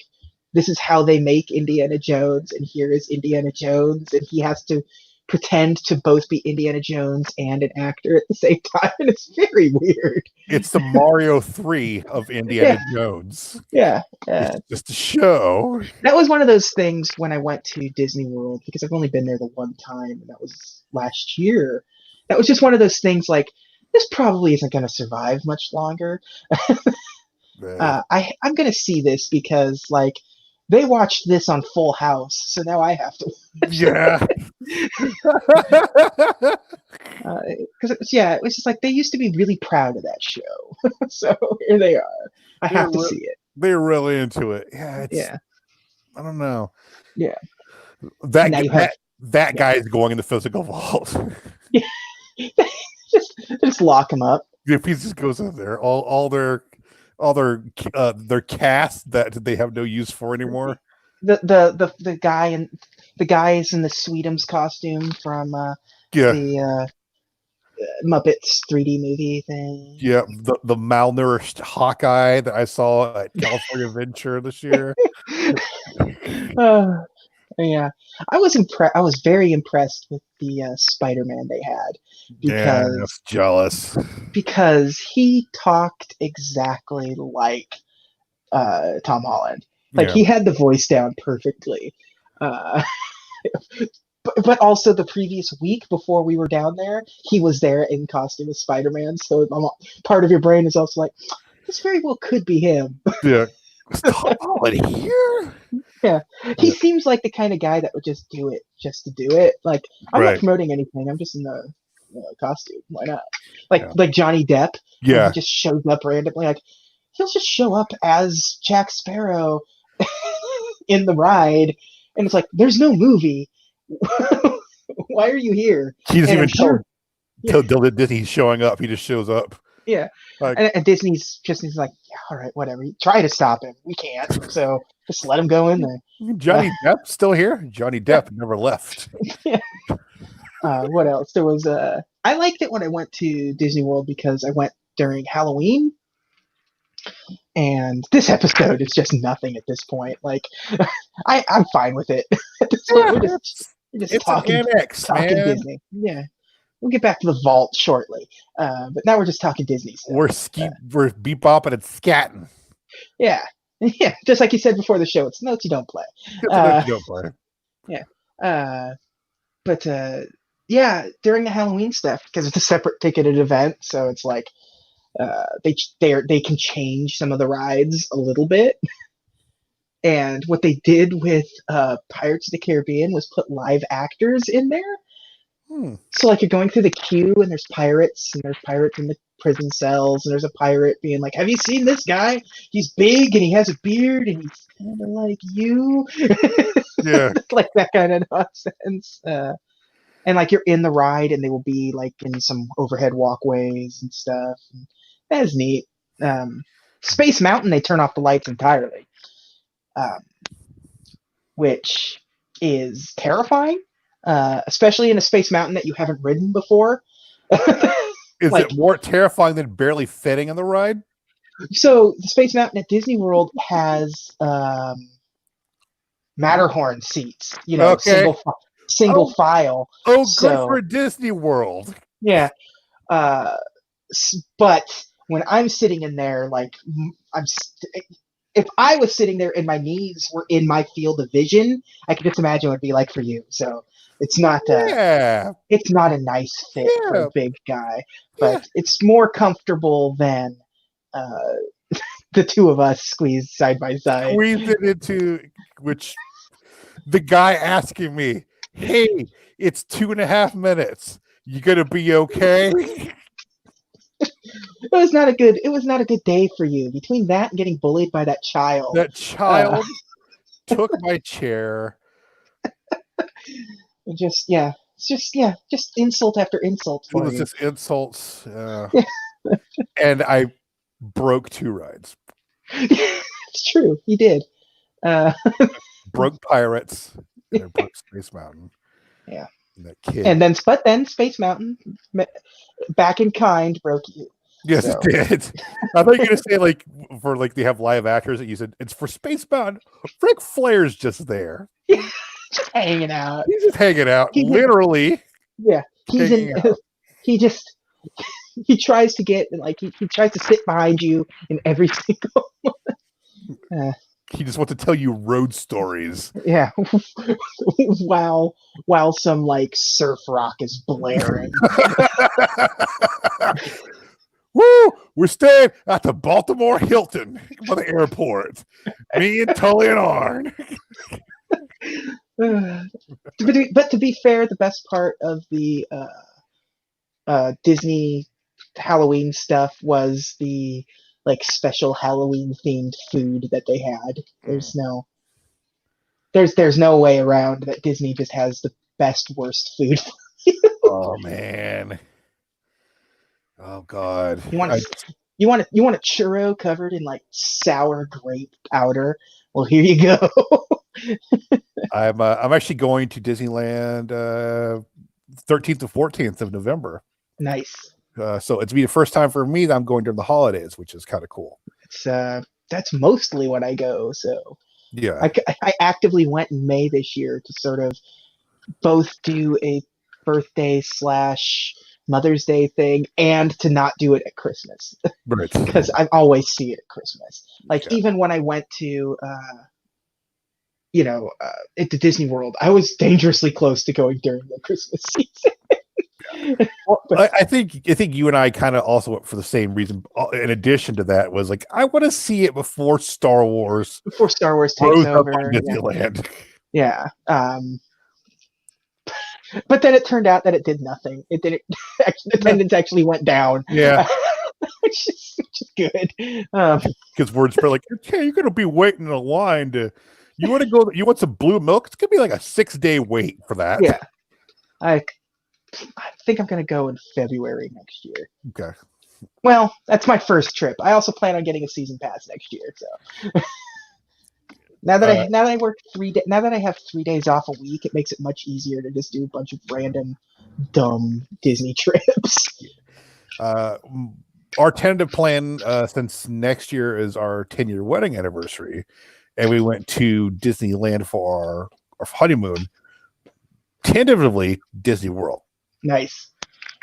this is how they make Indiana Jones, and here is Indiana Jones, and he has to pretend to both be Indiana Jones and an actor at the same time, and it's very weird. it's the Mario 3 of Indiana Yeah, Jones. yeah. It's just a show. That was one of those things when I went to Disney World because I've only been there the one time, and that was last year. That was just one of those things like this probably isn't going to survive much longer. I'm gonna see this because like they watched this on Full House, so now I have to. Yeah. Because it was just like they used to be really proud of that show, so here they are. I have to see it. They're really into it. Yeah, Yeah, I don't know. yeah. That Now you have that guy is going in the physical vault. yeah. just lock him up. If he just goes in there, all their cast that they have no use for anymore. The guys in the Sweetums costume from Yeah, the Muppets 3D movie thing. yeah. The malnourished Hawkeye that I saw at California Adventure this year. Yeah, I was impressed. I was very impressed with the Spider-Man they had Yeah, I was jealous. because he talked exactly like Tom Holland. Like Yeah, he had the voice down perfectly. Uh, but also the previous week before we were down there, he was there in costume as Spider-Man. So part of your brain is also like, this very well could be him. yeah. Is Tom Holland here? Yeah, he seems like the kind of guy that would just do it just to do it. Like I'm not promoting anything. I'm just in the costume. Why not? Like Johnny Depp. Yeah, he just shows up randomly. Like he'll just show up as Jack Sparrow in the ride, and it's like there's no movie. Why are you here? he doesn't even yeah. tell Disney he's showing up. He just shows up. Yeah, Like, and Disney's like, yeah, all right, whatever. Try to stop him. We can't. So just let him go in there. Johnny Depp still here? Johnny Depp never left. Yeah. What else? There was I liked it when I went to Disney World because I went during Halloween, and this episode is just nothing at this point. Like, I'm fine with it. At this point, we're just talking Annex, talking man. Disney. Yeah, we'll get back to the vault shortly. But now we're just talking Disney stuff. We're bebopping and scatting. Yeah, yeah. Just like you said before the show, it's notes you don't play. Yeah. But yeah, during the Halloween stuff, because it's a separate ticketed event, so it's like they can change some of the rides a little bit. And what they did with Pirates of the Caribbean was put live actors in there. So like you're going through the queue and there's pirates in the prison cells, and there's a pirate being like, have you seen this guy? He's big and he has a beard and he's kind of like you. Yeah. Like that kind of nonsense. And like you're in the ride and they will be like in some overhead walkways and stuff. And that is neat. Space Mountain, they turn off the lights entirely. Which is terrifying. Especially in a Space Mountain that you haven't ridden before. Is Like, it more terrifying than barely fitting on the ride? so the Space Mountain at Disney World has Matterhorn seats, Okay. single Oh, file. oh, good So for Disney World. yeah, uh, but when I'm sitting in there, like if I was sitting there and my knees were in my field of vision, I could just imagine what it'd be like for you. So it's not Yeah, it's not a nice fit for a yeah, big guy, yeah. but it's more comfortable than uh, the two of us squeezed side by side. Squeeze it into which the guy asking me, "Hey, it's 2.5 minutes. You gonna be okay?" It was not a good day for you between that and getting bullied by that child. That Uh, child took my chair. just yeah, it's just insult after insult It for was you. just insults, Yeah, and I broke 2 rides. it's true. You did. Uh, Broke Pirates, and I broke Space Mountain. yeah, And that kid. and then Space Mountain, back in kind, broke you. Yes, it So did. I thought you were gonna say like for like they have live actors that you said it's for Space Mountain. Ric Flair's just there. just hanging out. He's just hanging out, He just, literally yeah, he's in. hanging out. He just he tries to get like he tries to sit behind you in every single. Uh, He just wants to tell you road stories. yeah, while some like surf rock is blaring. Woo! We're staying at the Baltimore Hilton by the airport. Me and Tully and Arn. But to be fair, the best part of the Disney Halloween stuff was the like special Halloween themed food that they had. There's no way around that Disney just has the best worst food. Oh man. Oh god. You want you want a churro covered in like sour grape powder? Well, here you go. I'm actually going to Disneyland 13th to 14th of November. Nice. So it's be the first time for me that I'm going during the holidays, which is kind of cool. It's that's mostly when I go. So Yeah. I actively went in May this year to sort of both do a birthday slash Mother's Day thing and to not do it at Christmas Right. because I always see it at Christmas. Like Yeah. even when I went to at the Disney World, I was dangerously close to going during the Christmas season. Well, I think you and I kind of also went for the same reason. In addition to that, was like I want to see it before Star Wars Takes rose up over. on Disneyland. Yeah. But then it turned out that it did nothing. It didn't. Attendance actually went down. Yeah, which is good. because words spread like, "Okay, you're gonna be waiting in a line to. You want to go? You want some blue milk? It's gonna be like a 6-day wait for that." Yeah. I think I'm gonna go in February next year. Okay. Well, that's my first trip. I also plan on getting a season pass next year. So now that I have 3 days off a week, it makes it much easier to just do a bunch of random dumb Disney trips. Our tentative plan, since next year is our 10-year wedding anniversary, and we went to Disneyland for our honeymoon. Tentatively, Disney World. Nice.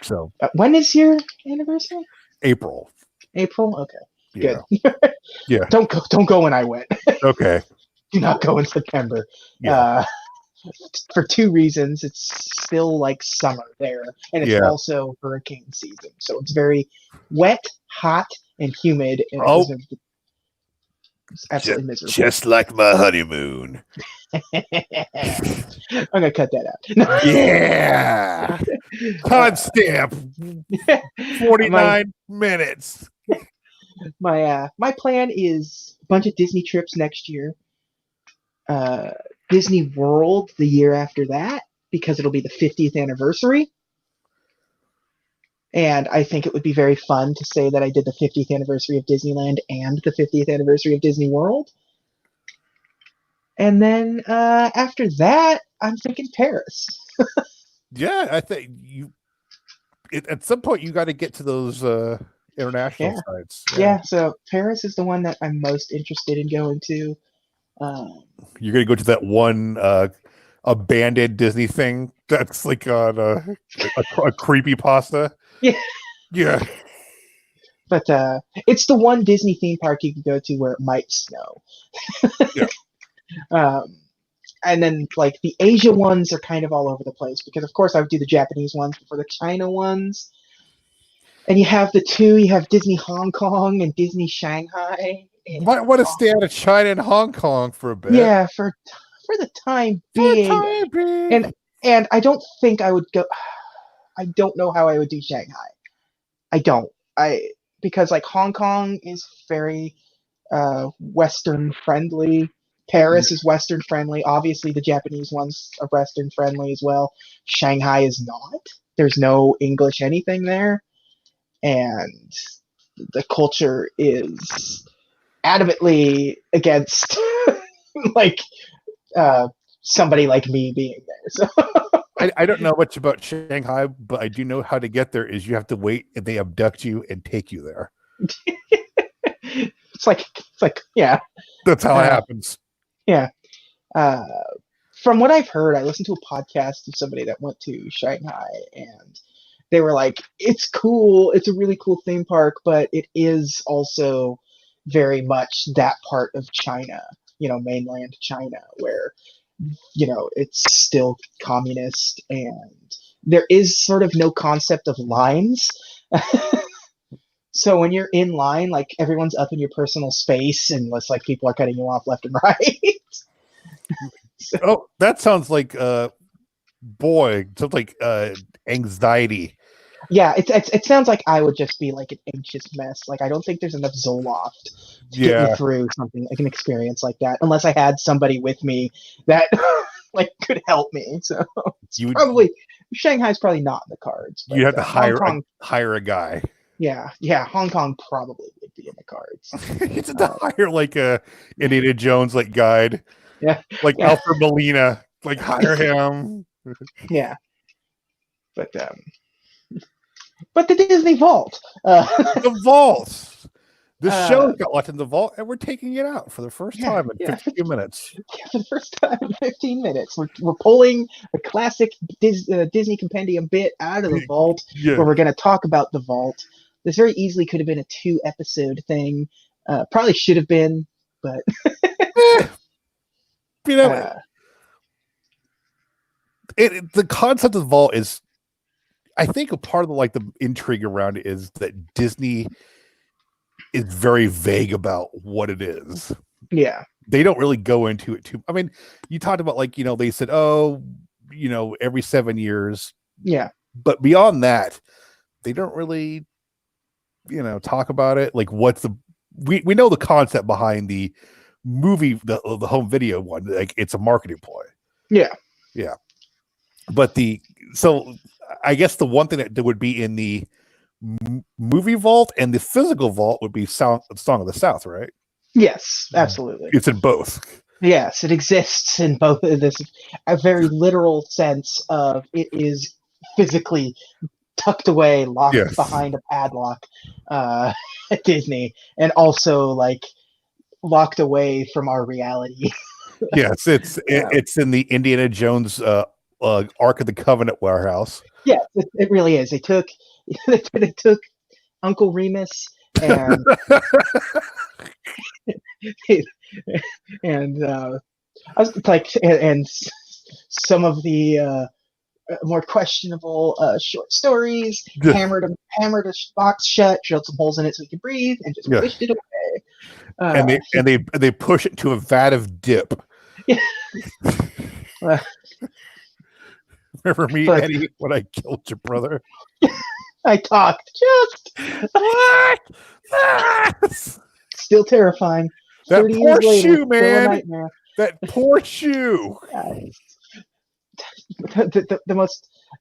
So when is your anniversary? April. April? Okay. Yeah. Good. Yeah. Don't go when I went. Okay. Do not go in September. Yeah. For 2 reasons. It's still like summer there, and it's also hurricane season. So it's very wet, hot, and humid. And it's absolutely miserable. Just like my honeymoon. I'm gonna cut that out. Yeah. Timestamp 49 minutes. My plan is a bunch of Disney trips next year. Disney World the year after that because it'll be the 50th anniversary. And I think it would be very fun to say that I did the 50th anniversary of Disneyland and the 50th anniversary of Disney World. And then after that, I'm thinking Paris. Yeah, I think at some point you got to get to those international Yeah. sites. Yeah. So Paris is the one that I'm most interested in going to. You're gonna go to that one abandoned Disney thing that's like on a creepy pasta. Yeah. Yeah. But it's the one Disney theme park you can go to where it might snow. Yeah. Um, and then like the Asia ones are kind of all over the place because of course I would do the Japanese ones before the China ones. And you have you have Disney Hong Kong and Disney Shanghai. Might want to stay out of China and Hong Kong for a bit. Yeah, for the time For the being. time being. And I don't think I would go. I don't know how I would do Shanghai. I don't. Because like Hong Kong is very Western friendly. Paris is Western friendly. Obviously, the Japanese ones are Western friendly as well. Shanghai is not. There's no English anything there, and the culture is adamantly against like somebody like me being there. So I don't know much about Shanghai, but I do know how to get there. Is you have to wait and they abduct you and take you there. it's like yeah, that's how it happens. Yeah. From what I've heard, I listened to a podcast of somebody that went to Shanghai, and they were like, "It's cool. It's a really cool theme park, but it is also very much that part of China, mainland China, where." It's still communist, and there is sort of no concept of lines. So when you're in line, like everyone's up in your personal space, unless like people are cutting you off left and right. So, oh, that sounds like sounds like anxiety. Yeah, it sounds like I would just be like an anxious mess. Like I don't think there's enough Zoloft to get me through something like an experience like that, unless I had somebody with me that like could help me. So probably Shanghai's probably not in the cards. You have to hire a guy. Yeah, Hong Kong probably would be in the cards. You have to hire like a Indiana Jones like guide. Yeah, like Alfred Molina, like hire him. Yeah, but the Disney Vault. The vault. This show got locked in the vault, and we're taking it out for the first time in 15 minutes. Yeah, for the first time in 15 minutes. We're pulling the classic Disney Compendium bit out of the vault, where we're going to talk about the vault. This very easily could have been a 2-episode thing. Probably should have been, but... the concept of the vault is... I think a part of the intrigue around it is that Disney is very vague about what it is. Yeah. They don't really go into it too. I mean, you talked about they said, every 7 years. Yeah. But beyond that, they don't really, talk about it. Like what's we know the concept behind the movie, the home video one. Like it's a marketing ploy. Yeah. Yeah. But so I guess the one thing that would be in the movie vault and the physical vault would be Song of the South, right? Yes, absolutely. It's in both. Yes, it exists in both. This a very literal sense of it is physically tucked away, locked behind a padlock at Disney, and also locked away from our reality. Yes, it's in the Indiana Jones Ark of the Covenant warehouse. Yeah, it really is. They took Uncle Remus and and I was and some of the more questionable short stories, hammered a box shut, drilled some holes in it so we could breathe, and just pushed it away. And they push it to a vat of dip. Yeah. Remember me, Eddie, when I killed your brother? I talked what? Still terrifying. That poor shoe, man. That poor shoe. The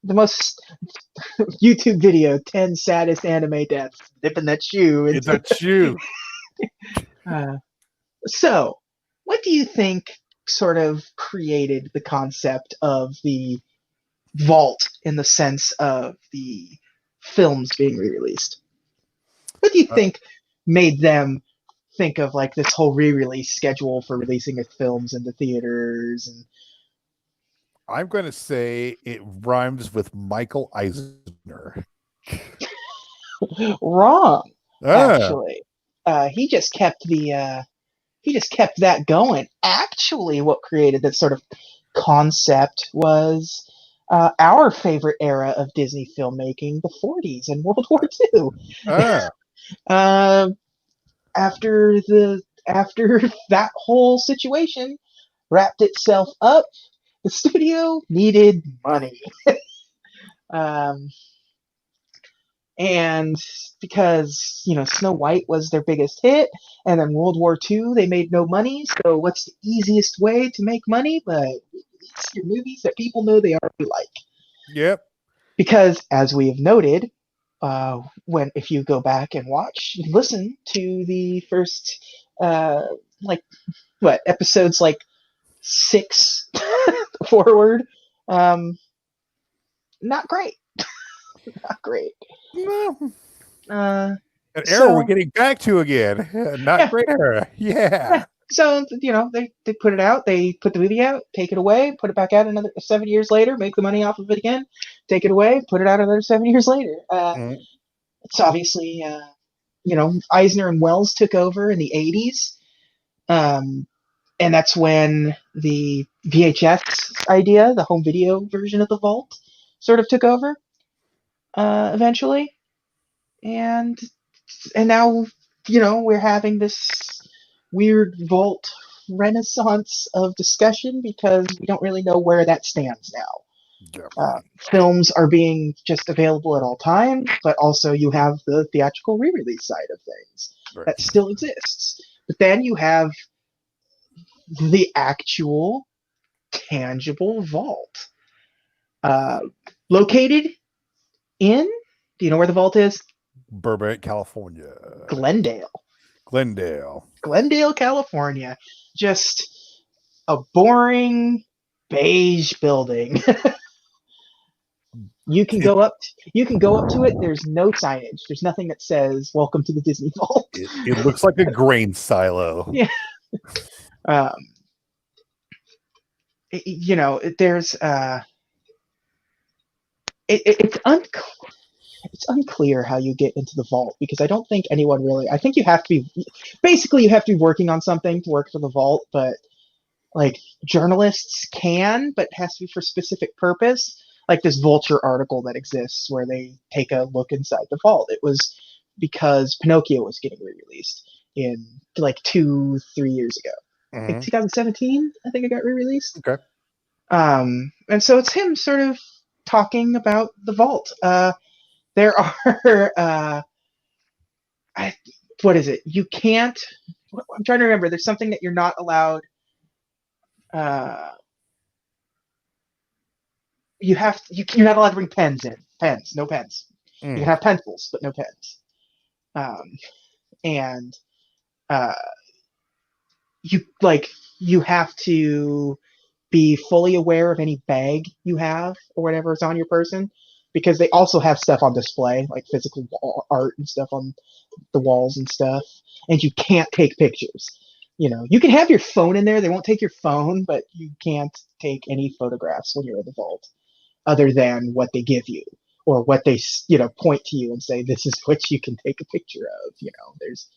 most YouTube video: 10 saddest anime deaths. Dipping that shoe. It's that shoe. So, what do you think sort of created the concept of the vault in the sense of the films being re-released. What do you think made them think of like this whole re-release schedule for releasing films into theaters? And I'm going to say it rhymes with Michael Eisner. wrong, Ah, actually. He just kept that going. Actually, what created this sort of concept was our favorite era of Disney filmmaking, the 40s and World War II. ah. Uh, after that whole situation wrapped itself up, the studio needed money. Um, and because Snow White was their biggest hit, and then World War II they made no money, so what's the easiest way to make money but release your movies that people know they already like? Yep. Because as we have noted, when if you go back and listen to the first like what episodes like 6 forward, um, not great, not great. No. Uh, An era we're so getting back to again. Not yeah, great era. yeah. Yeah. So they put it out, they put the movie out, take it away, put it back out another 7 years later, make the money off of it again, take it away, put it out another 7 years later. Mm. It's obviously Eisner and Wells took over in the 80s, and that's when the VHS idea, the home video version of the Vault, sort of took over eventually, and now we're having this weird Vault renaissance of discussion because we don't really know where that stands now. Yeah. Films are being just available at all times, but also you have the theatrical re-release side of things Right. that still exists. But then you have the actual tangible vault, uh, located in. Do you know where the vault is? Burbank, California. Glendale, Glendale. Glendale, California. Just a boring beige building. It, You can go up to it. There's no signage. There's nothing that says "Welcome to the Disney Vault." it looks like a grain silo. Yeah. Um, there's it's unclear how you get into the vault because I don't think anyone really. I think you have to be working on something to work for the vault, but like journalists can, but it has to be for specific purpose. Like this Vulture article that exists where they take a look inside the vault. It was because Pinocchio was getting re-released in like 2-3 years ago. Like Mm-hmm. 2017, I think it got re-released. Okay. And so it's him sort of talking about the vault. There are what is it? You can't. I'm trying to remember. There's something that you're not allowed. Uh, you're not allowed to bring pens in. Pens, no pens. You Mm. can have pencils, but no pens. Um, and uh, you have to be fully aware of any bag you have or whatever is on your person, because they also have stuff on display, like physical art and stuff on the walls and stuff, and you can't take pictures. You can have your phone in there. They won't take your phone, but you can't take any photographs when you're in the vault other than what they give you or what they point to you and say this is what you can take a picture of. There's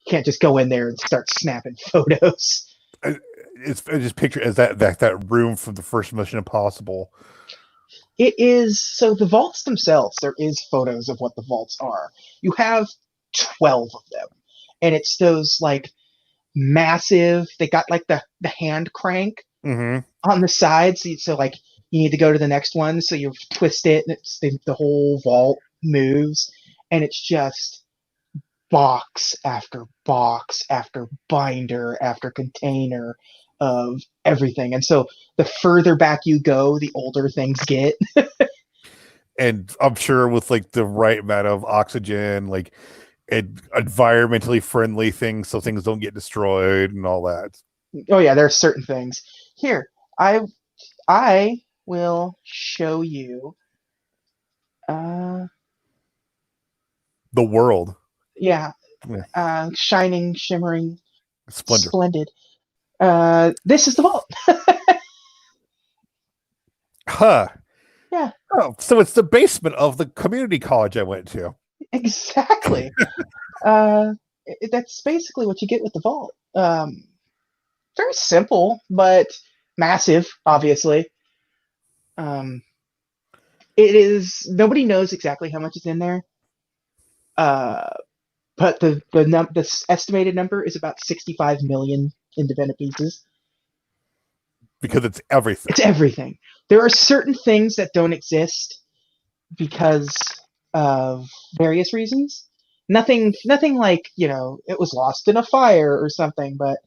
you can't just go in there and start snapping photos. I just picture as that room from the first Mission Impossible. It is so the vaults themselves. There is photos of what the vaults are. You have 12 of them, and it's those like massive. They got like the hand crank Mm-hmm. on the sides, so like you need to go to the next one, so you twist it, and the whole vault moves, and it's just box after box after binder after container of everything. And so the further back you go, the older things get. And I'm sure with like the right amount of oxygen, like environmentally friendly things, so things don't get destroyed and all that. Oh yeah, there are certain things. Here, I will show you. Uh, The world. Yeah. Yeah. Shining, shimmering, Splendor. splendid. This is the vault. Huh. Yeah, Oh, so it's the basement of the community college I went to. exactly. uh, that's basically what you get with the vault. Very simple, but massive, obviously. Um, it is, nobody knows exactly how much is in there. Uh, but the estimated number is about 65 million independent pieces. Because it's everything. It's everything. There are certain things that don't exist because of various reasons. Nothing like, it was lost in a fire or something, but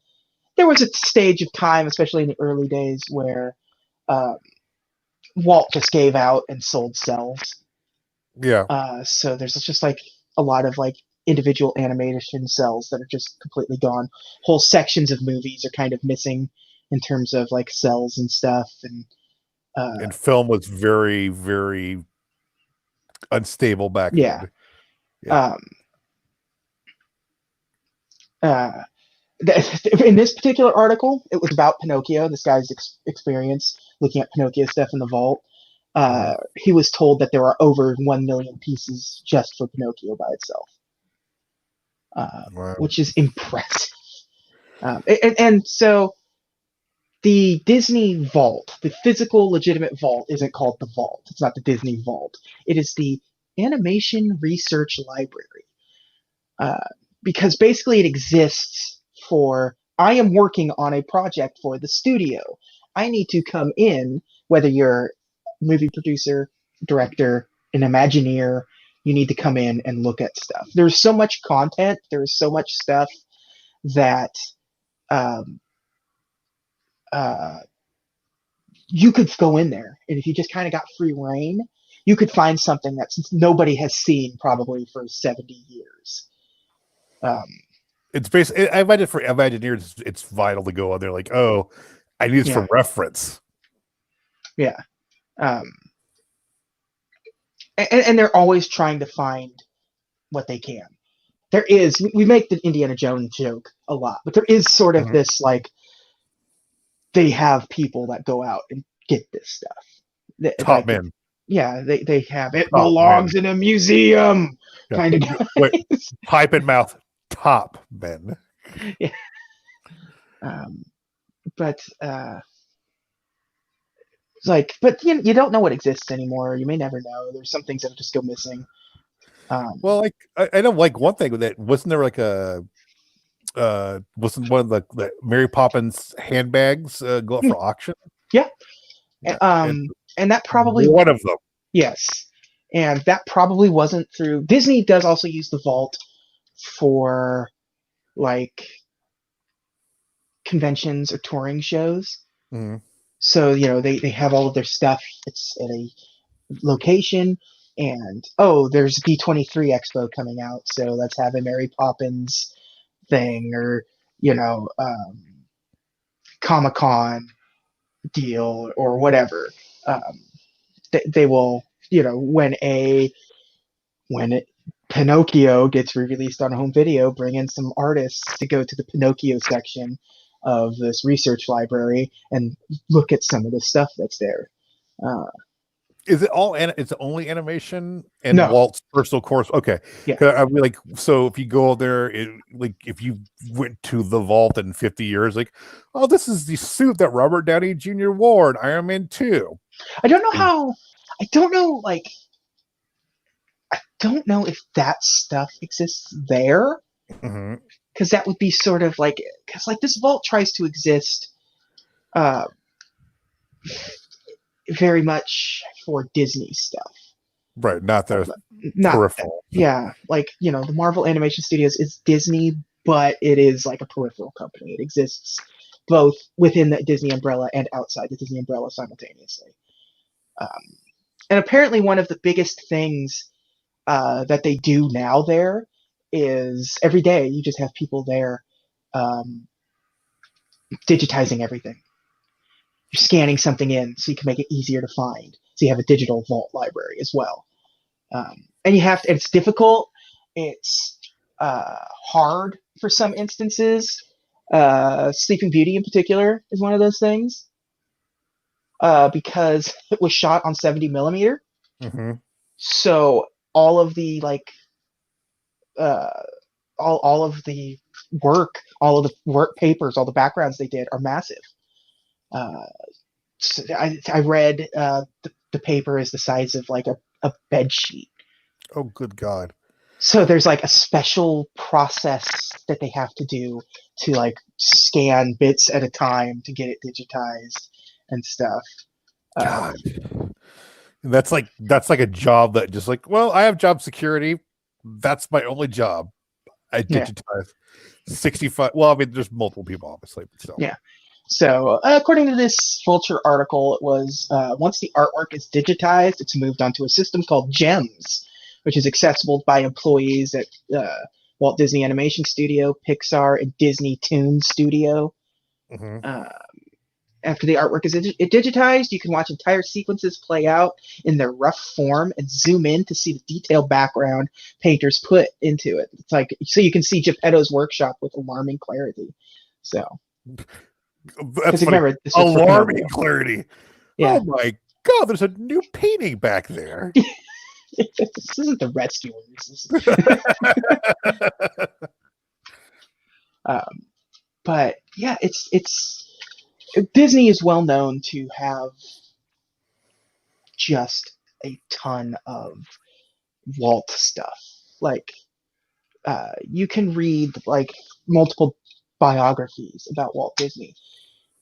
there was a stage of time, especially in the early days, where uh, Walt just gave out and sold cells. Yeah. So there's just like a lot of like individual animation cells that are just completely gone. Whole sections of movies are kind of missing in terms of like cells and stuff. And film was very, very unstable back Yeah. then. Yeah. Um, uh, in this particular article, it was about Pinocchio, this guy's experience looking at Pinocchio stuff in the vault. He was told that there are over 1 million pieces just for Pinocchio by itself, Wow. which is impressive. And so the Disney Vault, the physical legitimate vault, isn't called the Vault. It's not the Disney Vault. It is the Animation Research Library. Uh, because basically it exists for, I am working on a project for the studio. I need to come in, whether you're a movie producer, director, an Imagineer, you need to come in and look at stuff. There's so much content, there's so much stuff that um, uh, you could go in there, and if you just kind of got free reign, you could find something that nobody has seen probably for 70 years. Um, It's basically, I imagine for Imagineers, it's vital to go on there like, oh, I need this yeah, for reference. yeah. Um, and they're always trying to find what they can. There is, we make the Indiana Jones joke a lot, but there is sort of this like, they have people that go out and get this stuff. Top Like, men. yeah, they have, it Top men. belongs in a museum Yeah. kind of Wait, guys. pipe and mouth. Top men. Yeah. But like, but you don't know what exists anymore. You may never know. There's some things that just go missing. Well, like I know, like one thing that wasn't there like a wasn't one of the Mary Poppins handbags go up for auction? Yeah. Yeah. And that probably, One of them. yes, and that probably wasn't through. Disney does also use the vault for like conventions or touring shows. Mm-hmm. So they have all of their stuff. It's at a location, and oh, there's D23 Expo coming out, so let's have a Mary Poppins thing, or Comic Con deal or whatever. They will, when Pinocchio gets re-released on home video, bring in some artists to go to the Pinocchio section of this research library and look at some of the stuff that's there. Uh, Is it all? It's only animation and no, Walt's personal course. Okay, yeah, I mean, like, so if you go there, like, if you went to the vault in 50 years, like, oh, this is the suit that Robert Downey Jr. wore in Iron Man 2. I don't know how. I don't know, like, I don't know if that stuff exists there, Mm-hmm. because that would be sort of like, because like this vault tries to exist uh, very much for Disney stuff. Right, not the Not, peripheral. yeah, like, the Marvel Animation Studios is Disney, but it is like a peripheral company. It exists both within the Disney umbrella and outside the Disney umbrella simultaneously. And apparently, one of the biggest things that they do now there is every day you just have people there um, digitizing everything. You're scanning something in so you can make it easier to find. So you have a digital vault library as well. And you have to, and it's difficult. It's hard for some instances. Sleeping Beauty in particular is one of those things, because it was shot on 70 millimeter. Mm-hmm. So all of the uh, all of the all of the work papers, all the backgrounds they did are massive. Uh, so I read the paper is the size of like a bed sheet. Oh, good God. So there's like a special process that they have to do to like scan bits at a time to get it digitized and stuff. God. That's like a job that just like, well, I have job security. That's my only job. I digitize 65. Well, I mean, there's multiple people, obviously, but still. Yeah. So, according to this Vulture article, it was once the artwork is digitized, it's moved onto a system called GEMS, which is accessible by employees at Walt Disney Animation Studio, Pixar, and Disney Toon Studio. Mm-hmm. After the artwork is digitized, you can watch entire sequences play out in their rough form and zoom in to see the detailed background painters put into it. It's like so you can see Geppetto's workshop with alarming clarity. So. That's remember, this alarming clarity. Yeah. Oh my God, there's a new painting back there. This isn't the Rescuers. But yeah, it's Disney is well known to have just a ton of Walt stuff. Like you can read like multiple biographies about Walt Disney,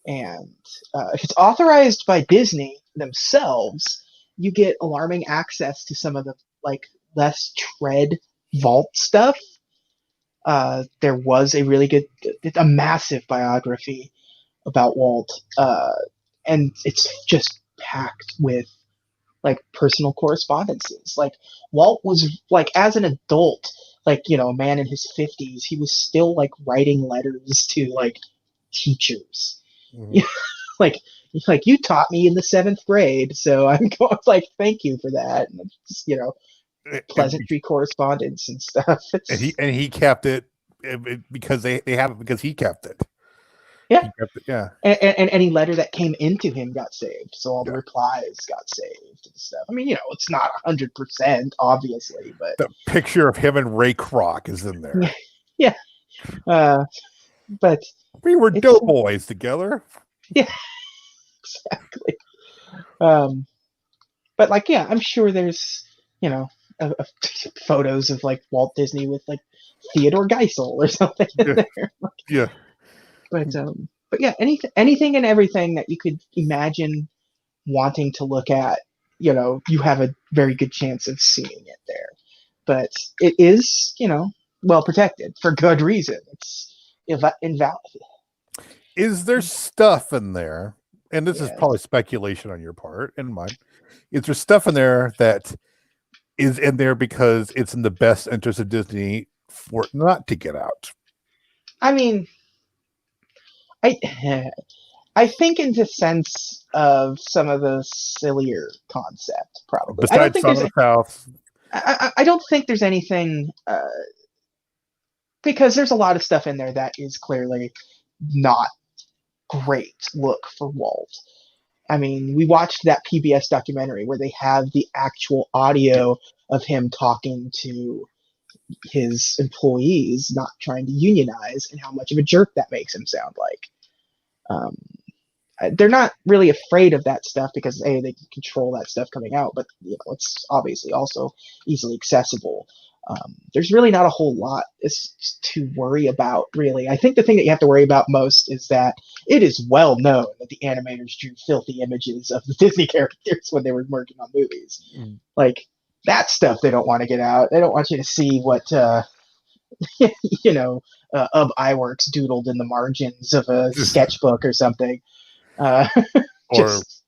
and if it's authorized by Disney themselves, you get alarming access to some of the like less tread vault stuff. There was a really good, a massive biography about Walt, and it's just packed with like personal correspondences. Like Walt was like as an adult, like a man in his 50s, he was still like writing letters to like teachers. Mm-hmm. like you taught me in the 7th grade, so I'm going like thank you for that. And just, pleasantry correspondence and stuff. And he kept it because they have it because he kept it. Yeah. He kept it, yeah. And any letter that came into him got saved, so all the replies got saved and stuff. I mean, it's not 100%, obviously, but the picture of him and Ray Kroc is in there. Yeah. But we were doughboys together. Yeah, exactly. But like, yeah, I'm sure there's photos of like Walt Disney with like Theodore Geisel or something in there. Yeah. But yeah, anything and everything that you could imagine wanting to look at, you have a very good chance of seeing it there. But it is, well protected for good reason. It's invalid. Is there stuff in there? And this is probably speculation on your part and mine. Is there stuff in there that is in there because it's in the best interest of Disney for it not to get out? I mean, I think in the sense of some of the sillier concept, probably. Besides Son of the South. I don't think there's anything because there's a lot of stuff in there that is clearly not great look for Walt. I mean, we watched that PBS documentary where they have the actual audio of him talking to his employees, not trying to unionize, and how much of a jerk that makes him sound like. They're not really afraid of that stuff because they can control that stuff coming out, but it's obviously also easily accessible. There's really not a whole lot to worry about, really. I think the thing that you have to worry about most is that it is well known that the animators drew filthy images of the Disney characters when they were working on movies. Like, that stuff they don't want to get out. They don't want you to see what, Iwerks doodled in the margins of a sketchbook or something. I guess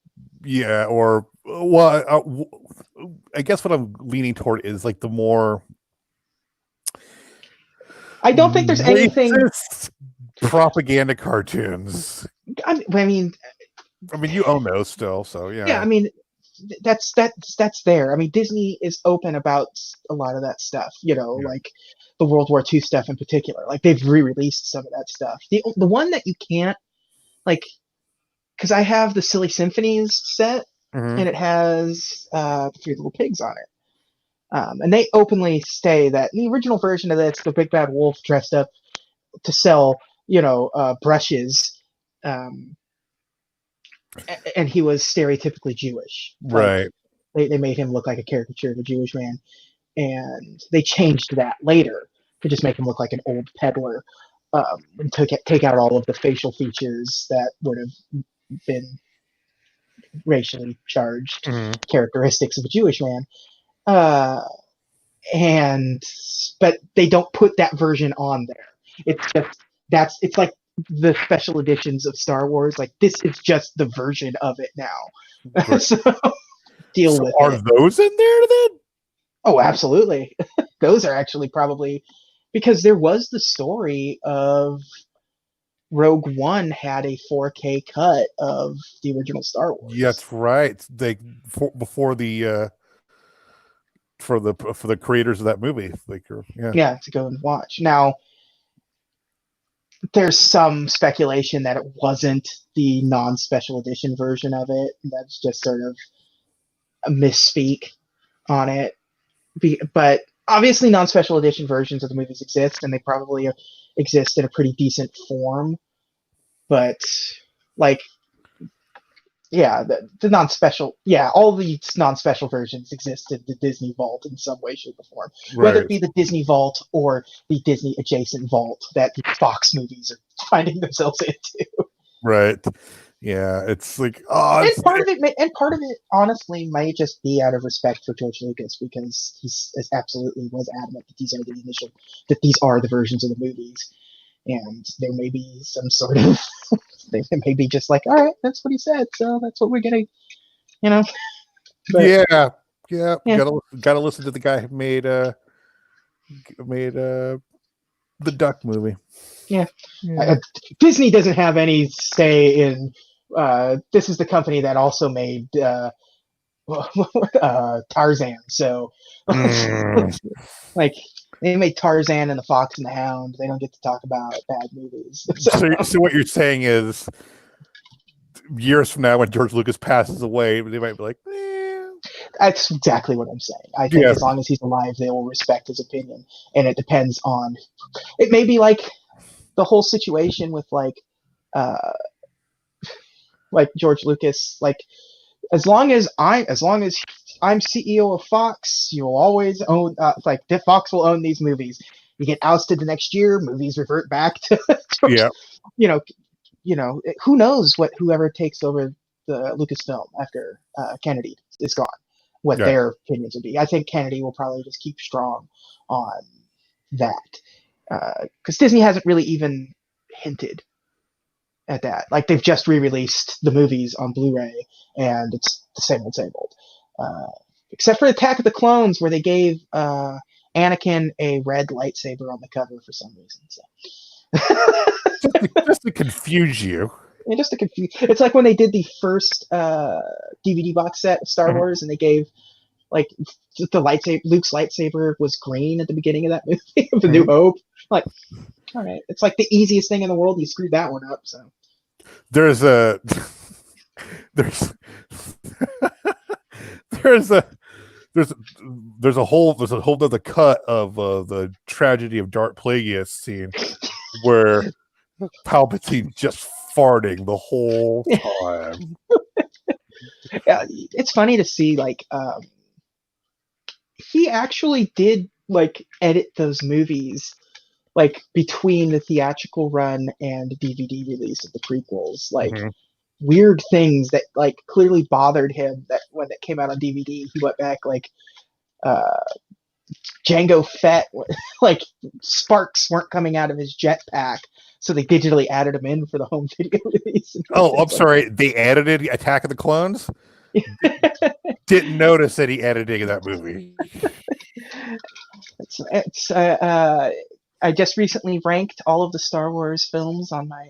what I'm leaning toward is like the more. I don't think there's anything propaganda cartoons. I mean, you own those still, so yeah. Yeah, I mean, that's there. I mean, Disney is open about a lot of that stuff. Like the World War II stuff in particular. Like they've re-released some of that stuff. The one that you can't like, because I have the Silly Symphonies set, Mm-hmm. and it has the Three Little Pigs on it. And they openly say that in the original version of this, the Big Bad Wolf dressed up to sell, brushes, um, and he was stereotypically Jewish. Like Right. they made him look like a caricature of a Jewish man, and they changed that later to just make him look like an old peddler, and take out all of the facial features that would have been racially charged Mm-hmm. characteristics of a Jewish man. Uh, and but they don't put that version on there. It's just it's like the special editions of Star Wars. Like this is just the version of it now. Right. So deal So with are it. those in there then? Oh, absolutely. Those are actually probably because there was the story of Rogue One had a 4K cut of the original Star Yeah, Wars. that's right. They before the for the creators of that movie. Like, yeah, Yeah, to go and watch. Now, there's some speculation that it wasn't the non-special edition version of it. That's just sort of a misspeak on it. But obviously, non-special edition versions of the movies exist, and they probably exist in a pretty decent form. But like, yeah, the non-special, yeah, all these non-special versions exist in the Disney Vault in some way, shape, or form. Whether it right, be the Disney Vault or the Disney adjacent vault that the Fox movies are finding themselves into. right. Yeah, it's like, oh, And it's part of it, honestly, might just be out of respect for George Lucas because he's absolutely was adamant that these are the versions of the movies, and there may be some sort of they may be just like, all right, that's what he said, so that's what we're gonna, you know. But yeah, yeah. yeah, Gotta listen to the guy who made the Duck movie. yeah. Yeah, Disney doesn't have any say in. This is the company that also made Tarzan, so mm. like they made Tarzan and the Fox and the Hound. They don't get to talk about bad movies. So So what you're saying is, years from now, when George Lucas passes away, they might be like, that's exactly what I'm saying. I think yeah, as long as he's alive, they will respect his opinion, and it depends on. It may be like the whole situation with uh, like George Lucas. Like as long as I'm CEO of Fox, you'll always own. Fox will own these movies. You get ousted the next year, movies revert back to George. yeah, You know, who knows what whoever takes over the Lucasfilm after Kennedy is gone, what yeah, their opinions would be. I think Kennedy will probably just keep strong on that because Disney hasn't really even hinted at that. Like they've just re-released the movies on Blu-ray, and it's the same old. Uh, Except for Attack of the Clones, where they gave Anakin a red lightsaber on the cover for some reason. So. just to confuse you. And just to confuse, it's like when they did the first DVD box set of Star Mhm. Wars, and they gave like the lightsaber. Luke's lightsaber was green at the beginning of that movie, of A New Mhm. Hope. Like, all right, it's like the easiest thing in the world. You screwed that one up. So There's a there's there's a there's there's a whole other cut of the tragedy of Darth Plagueis scene where Palpatine's just farting the whole time. yeah, it's funny to see like he actually did like edit those movies like between the theatrical run and the DVD release of the prequels. Like Mhm. weird things that like clearly bothered him that when it came out on DVD, he went back like uh Django Fett like sparks weren't coming out of his jetpack, so they digitally added him in for the home video release. Oh, I'm Like, sorry. They edited Attack of the Clones. Didn't notice any editing of that movie. it's I just recently ranked all of the Star Wars films on my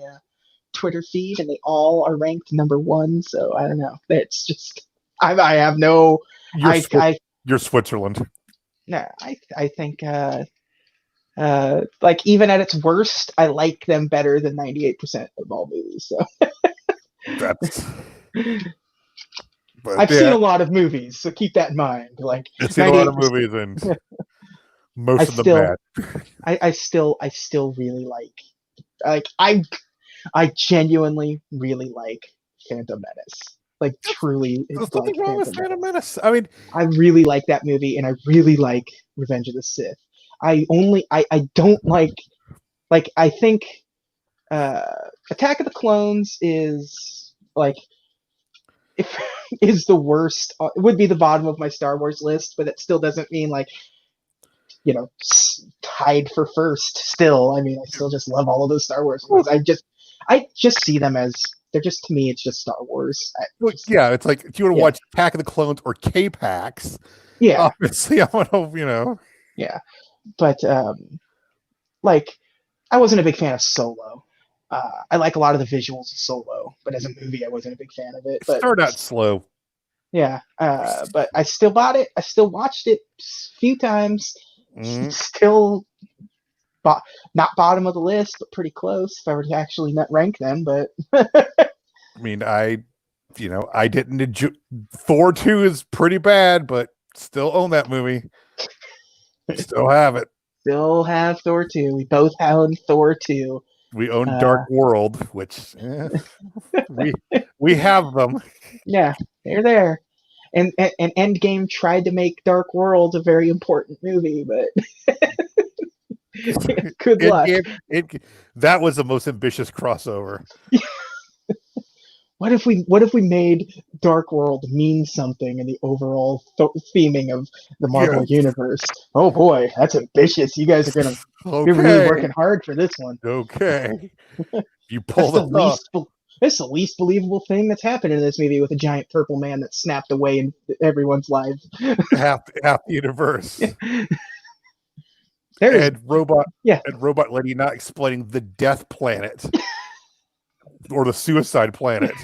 Twitter feed, and they all are ranked number one. So I don't know. It's just I have no. You're I I you're Switzerland. no. I think like even at its worst, I like them better than 98% of all movies. So That's but I've seen yeah, a lot of movies, so keep that in mind. Like I've seen a lot of 98%. movies and I most of them still bad. I still really like I genuinely really like Phantom Menace. Like truly There's like nothing wrong with Phantom Phantom Menace. Menace. I mean, I really like that movie, and I really like Revenge of the Sith. I don't like I think uh, Attack of the Clones is like if is the worst. It would be the bottom of my Star Wars list, but it still doesn't mean like tied for first. Still, I mean, I still just love all of those Star Wars movies. I just see them as they're just to me. It's just Star Wars. yeah, it's like if you want to Yeah, watch Attack of the Clones or K-Pax, yeah, obviously I'm gonna, yeah. But like I wasn't a big fan of Solo. I like a lot of the visuals of Solo, but as a movie, I wasn't a big fan of it. But start out slow. yeah, but I still bought it. I still watched it a few times. Mm. Still, not bottom of the list, but pretty close if I were to actually not rank them. But I mean, I didn't enjoy Thor 2 is pretty bad, but still own that movie. Still have it. still have Thor 2. We both have Thor 2. We own Dark World, which we have them. Yeah, they're there. And Endgame tried to make Dark World a very important movie, but good luck. That was the most ambitious crossover. What if we made Dark World mean something in the overall theming of the Marvel universe? Oh boy, that's ambitious. You guys are gonna be really working hard for this one. Okay, you pull the least. It's the least believable thing that's happened in this movie with a giant purple man that snapped away in everyone's lives. half the universe. There's and robot lady not explaining the death planet or the suicide planet.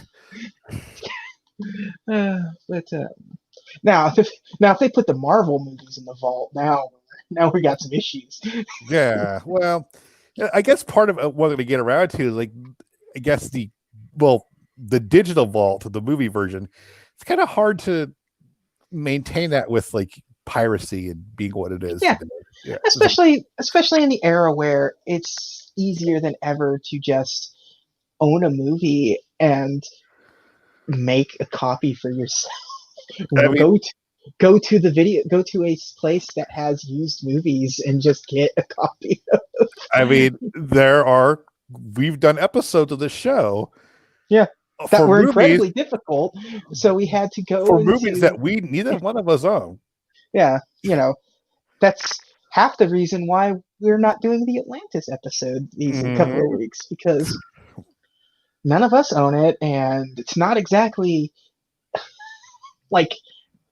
But now if they put the Marvel movies in the vault, now we got some issues. Yeah, well, I guess part of what we're going to get around to is like, I guess the digital vault, the movie version, it's kind of hard to maintain that with like piracy and being what it is. Yeah, yeah. Especially in the era where it's easier than ever to just own a movie and make a copy for yourself. Go to a place that has used movies and just get a copy of them. I mean, we've done episodes of the show. Yeah. That were incredibly difficult. So we had to go for movies that neither one of us own. Yeah. That's half the reason why we're not doing the Atlantis episode these couple of weeks, because none of us own it, and it's not exactly like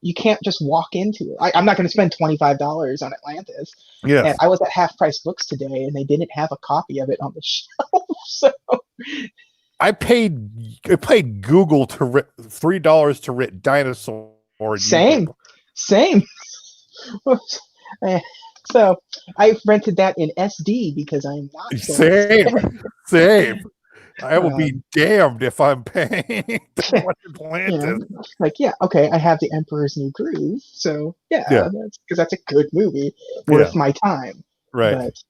you can't just walk into it. I'm not going to spend $25 on Atlantis. Yeah, and I was at Half Price Books today, and they didn't have a copy of it on the shelf. So I paid Google to $3 to rent Dinosaur. Same. So I rented that in SD because I'm not same. I will be damned if I'm paying Atlantis. Okay, I have the Emperor's New Groove, so that's a good movie worth my time. Right. But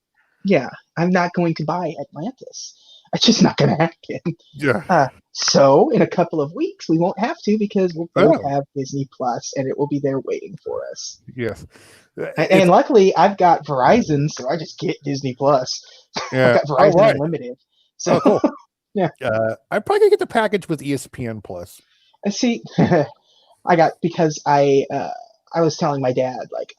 yeah, I'm not going to buy Atlantis. It's just not going to happen. Yeah. So in a couple of weeks, we won't have to because we'll both have Disney Plus, and it will be there waiting for us. Yes. And luckily, I've got Verizon, so I just get Disney Plus. Yeah. I've got Verizon Unlimited. So cool. Yeah. I'm probably gonna get the package with ESPN Plus. I see. because I was telling my dad, like,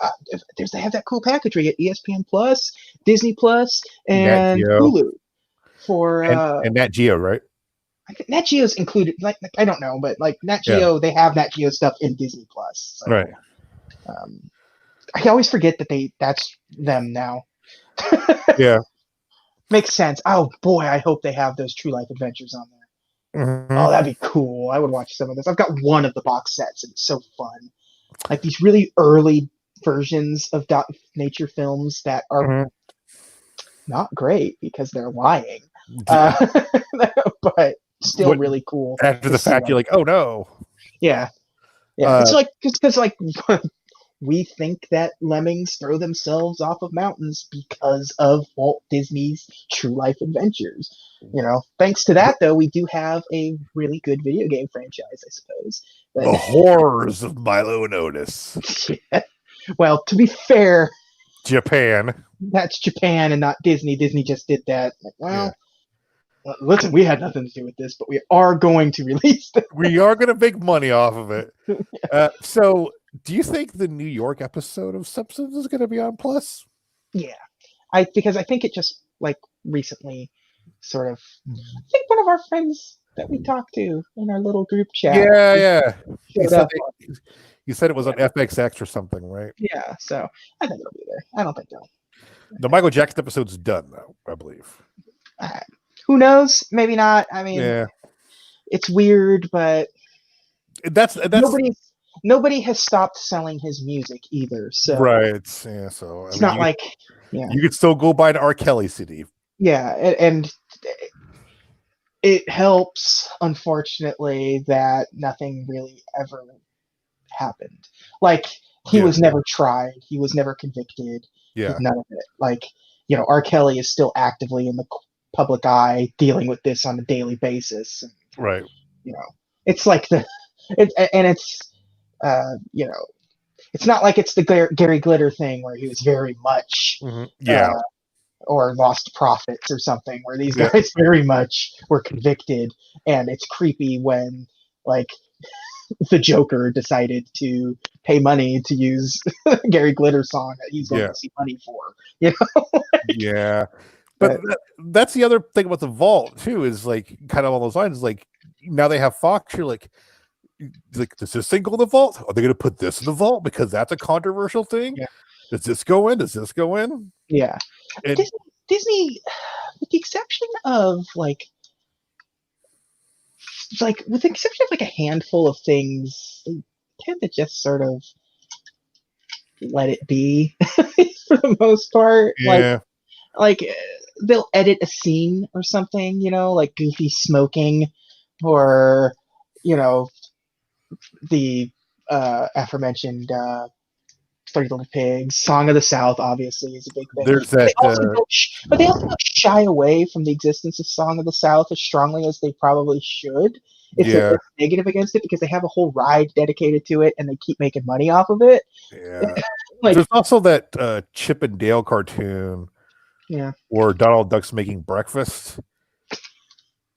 they have that cool package where you get ESPN Plus, Disney Plus, and Hulu for and Nat Geo, right? Nat Geo's included. Like I don't know, but like Nat Geo, they have Nat Geo stuff in Disney Plus. So, right. I always forget that that's them now. Yeah. Makes sense. Oh boy, I hope they have those True Life Adventures on Oh, that'd be cool. I would watch some of this. I've got one of the box sets, and it's so fun. Like these really early versions of nature films that are not great because they're lying, Yeah. but still What really cool after to the see. fact, you're like, oh no. Yeah, yeah. It's like because like we think that lemmings throw themselves off of mountains because of Walt Disney's True Life Adventures. Thanks to that, though, we do have a really good video game franchise, I suppose. But, The horrors of Milo and Otis. yeah. Well, to be fair, Japan. that's Japan and not Disney. Disney just did that. Listen, we had nothing to do with this, but we are going to release this. We are going to make money off of it. So, do you think the New York episode of Simpsons is going to be on Plus? Yeah, because I think it just recently sort of. I think one of our friends that we talked to in our little group chat. Yeah. You said it was on FXX or something, right? Yeah, so I think it'll be there. I don't think they'll. The Michael Jackson episode's done, though, I believe. Who knows? Maybe not. I mean, it's weird, but that's nobody has stopped selling his music either. So right, yeah. So it's not you could still go buy an R. Kelly CD. Yeah, and it helps, unfortunately, that nothing really ever happened. He was never tried. He was never convicted. Yeah. None of it. R. Kelly is still actively in the public eye dealing with this on a daily basis. And, right. It's like it's not like it's the Gary Glitter thing where he was very much, or Lost Prophets or something, where these guys very much were convicted, and it's creepy when the Joker decided to pay money to use Gary Glitter song that he's going to see money for. Yeah. But that's the other thing about the vault too, is kind of all those lines, now they have Fox, you're like, does this thing go in the vault? Are they going to put this in the vault because that's a controversial thing? Yeah. Does this go in? Does this go in? Yeah. And Disney, with the exception of with the exception of a handful of things, they tend to just sort of let it be for the most part. Yeah. They'll edit a scene or something, like Goofy smoking, or the aforementioned 30 Little Pigs. Song of the South obviously is a big thing. There's that, but they also don't shy away from the existence of Song of the South as strongly as they probably should. It's negative against it because they have a whole ride dedicated to it and they keep making money off of it. Yeah. There's also that Chip and Dale cartoon. Yeah. Or Donald Duck's making breakfast.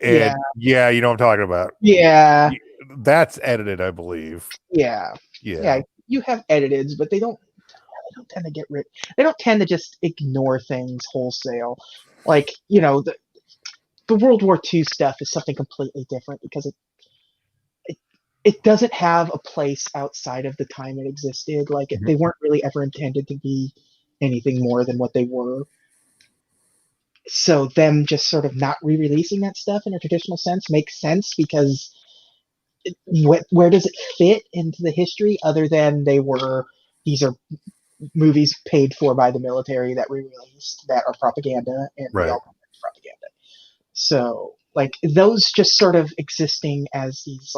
And you know what I'm talking about. Yeah. That's edited, I believe. Yeah. You have editeds, but they don't tend to get rid. They don't tend to just ignore things wholesale. The World War II stuff is something completely different because it doesn't have a place outside of the time it existed. They weren't really ever intended to be anything more than what they were. So them just sort of not re-releasing that stuff in a traditional sense makes sense because where does it fit into the history other than these are movies paid for by the military that re-released that are propaganda and they all propaganda. So those just sort of existing as these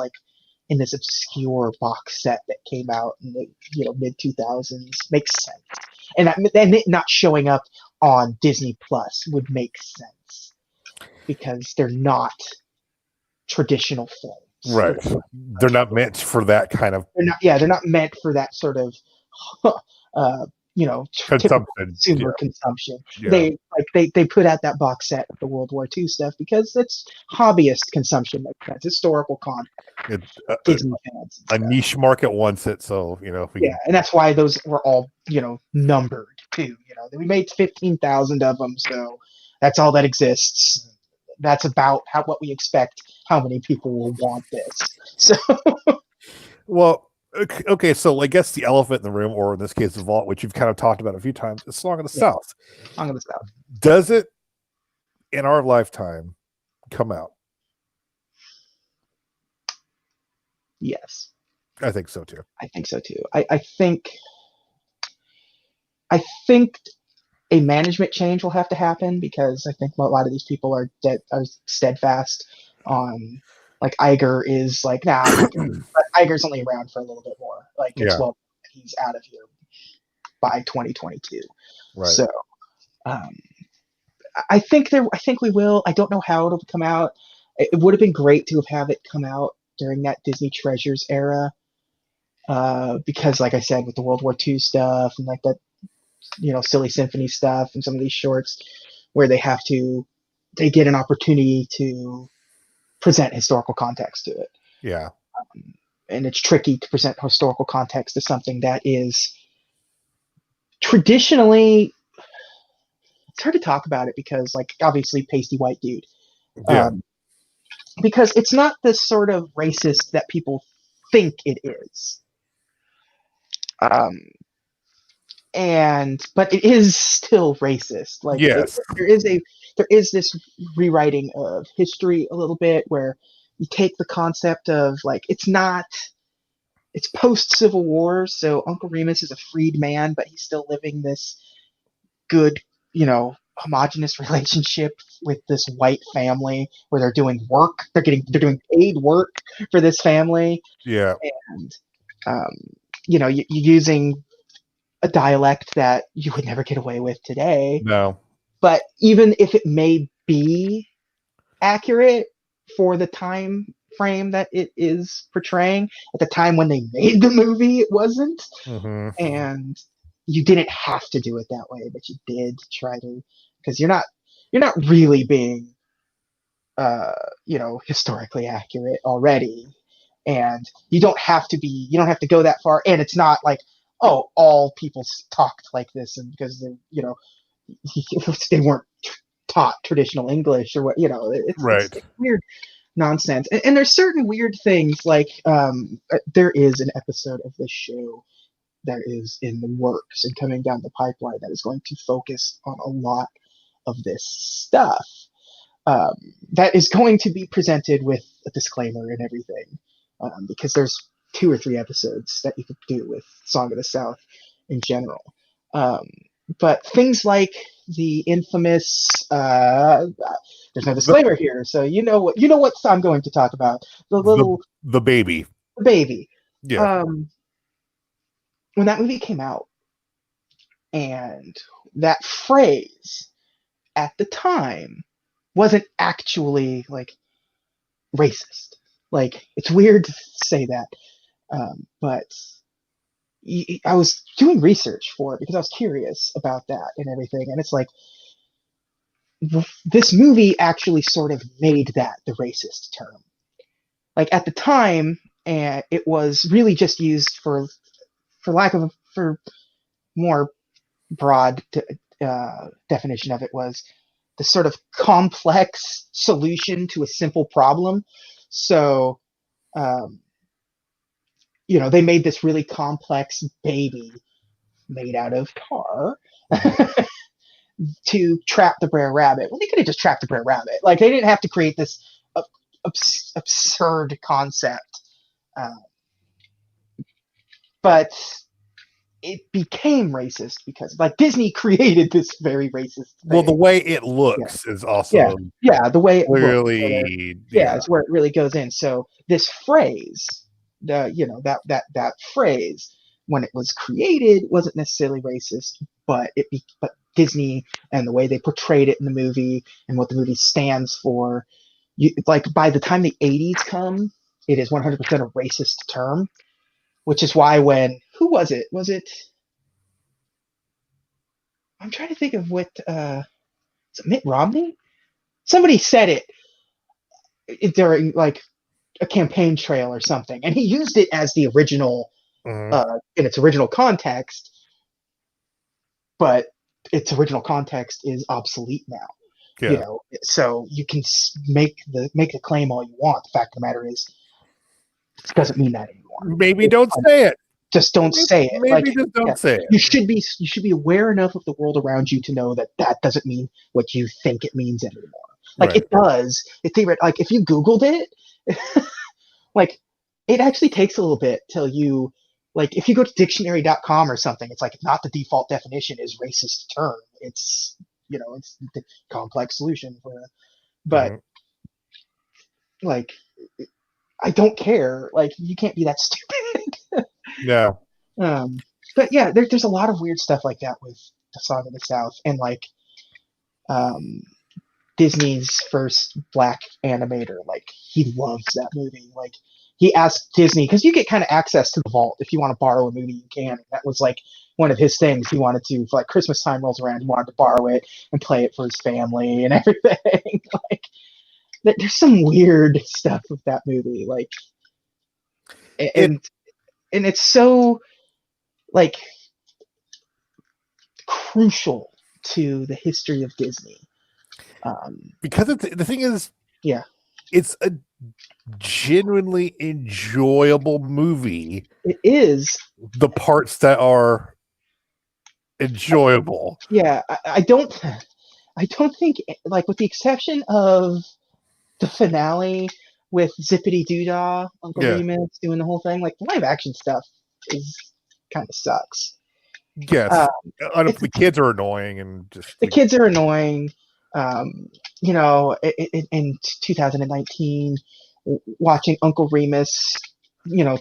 in this obscure box set that came out in the mid 2000s makes sense, and it not showing up on Disney Plus would make sense because they're not traditional films. Right. They're not meant for that kind of. They're not meant for that sort of consumer consumption. Yeah. They put out that box set of the World War II stuff because it's hobbyist consumption, that's historical content. Disney fans. A niche market wants it, so and that's why those were all numbered too. We made 15,000 of them, so that's all that exists. That's about what we expect. How many people will want this? So, well. Okay, so I guess the elephant in the room, or in this case, the vault, which you've kind of talked about a few times, is Song of the South. Song of the South. Does it, in our lifetime, come out? Yes, I think so too. I think so too. I think a management change will have to happen because I think a lot of these people are steadfast on, like, Iger is like, nah, I'm not gonna, but Iger's only around for a little bit more. Like, it's, Yeah, well, he's out of here by 2022. right. So um, I think we will. I don't know how it'll come out. It would have been great to have it come out during that Disney Treasures era, because, like I said, with the World War II stuff and like that, silly symphony stuff and some of these shorts where they get an opportunity to present historical context to it. Yeah. And it's tricky to present historical context to something that is traditionally, it's hard to talk about it because, like, obviously pasty white dude. Yeah. Um, because it's not the sort of racist that people think it is. Um, but it is still racist. Like, Yes. there is this rewriting of history a little bit where you take the concept of, like, it's post Civil War, so Uncle Remus is a freed man, but he's still living this good, homogenous relationship with this white family where they're doing work. They're doing paid work for this family, Yeah. and um, you're using a dialect that you would never get away with today. No. But even if it may be accurate for the time frame that it is portraying, at the time when they made the movie, it wasn't. Mm-hmm. And you didn't have to do it that way, but you did try to, because you're not really being historically accurate already, and you don't have to go that far, and it's not like, oh, all people talked like this and because they weren't taught traditional English or what, Right. it's weird nonsense. And there's certain weird things, like, there is an episode of this show that is in the works and coming down the pipeline that is going to focus on a lot of this stuff, um, that is going to be presented with a disclaimer and everything, because there's 2 or 3 episodes that you could do with Song of the South in general. Um, but things like the infamous, there's no The, disclaimer here, so you know what I'm going to talk about. The the little the baby. baby. Yeah. Um, when that movie came out, and that phrase at the time wasn't actually, like, racist. Like, it's weird to say that, but I was doing research for it because I was curious about that and everything, and it's like, this movie actually sort of made that the racist term. Like, at the time, and it was really just used for more broad definition of it, was the sort of complex solution to a simple problem. So, um, they made this really complex baby made out of tar to trap the Brer Rabbit. Well, they could have just trapped the Brer Rabbit. Like, they didn't have to create this absurd concept. Uh, but it became racist because, like, Disney created this very racist Well, the thing. way it Yeah, looks is yeah, also yeah. The way it looks, clearly, yeah, yeah. it's where it really goes in. So this phrase, that phrase, when it was created, wasn't necessarily racist, but Disney and the way they portrayed it in the movie and what the movie stands for, like, by the time the '80s come, it is 100% a racist term, which is why when who was it? Was it? I'm trying to think of what. Is it Mitt Romney? Somebody said it during, like, a campaign trail or something, and he used it as the original, Mhm. in its original context, but its original context is obsolete now. Yeah. So you can make the claim all you want. The fact of the matter is, it doesn't mean that anymore. Maybe don't say it. Just don't say it. Like, Maybe just yeah, don't say you it. should be aware enough of the world around you to know that that doesn't mean what you think it means anymore. Like, Right. it does. Like, if you Googled it, like, it actually takes a little bit till you, like, if you go to dictionary.com or something, it's like not the default definition is racist term. It's, it's the complex solution for it. But, like, I don't care. Like, you can't be that stupid. Yeah. But yeah, there's a lot of weird stuff like that with the Song of the South, and like Disney's first black animator, like he loves that movie. Like he asked Disney, because you get kind of access to the vault if you want to borrow a movie, you can. And that was like one of his things. He wanted to, for like Christmas time rolls around, he wanted to borrow it and play it for his family and everything. Like there's some weird stuff with that movie, like, and it's so like crucial to the history of Disney. Because the thing is, yeah, it's a genuinely enjoyable movie. It is. The parts that are enjoyable. Yeah, I don't think, like, with the exception of the finale with Zippity Doodah, Uncle Remus doing the whole thing, like the live action stuff is kind of sucks. Yes, the kids are annoying, and just the kids are annoying. You know, in 2019, watching Uncle Remus,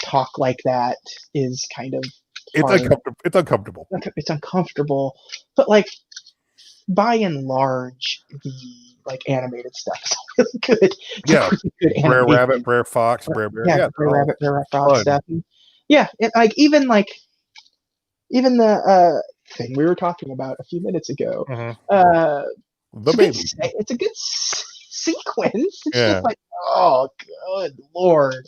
talk like that is kind of It's uncomfortable. It's uncomfortable, but like by and large, the like animated stuff is really good. It's good Brer Rabbit, Brer Fox, Brer Bear. Yeah, Brer Rabbit, Brer Fox stuff. And and even the thing we were talking about a few minutes ago. The baby. It's a good sequence. It's just like, oh, good Lord.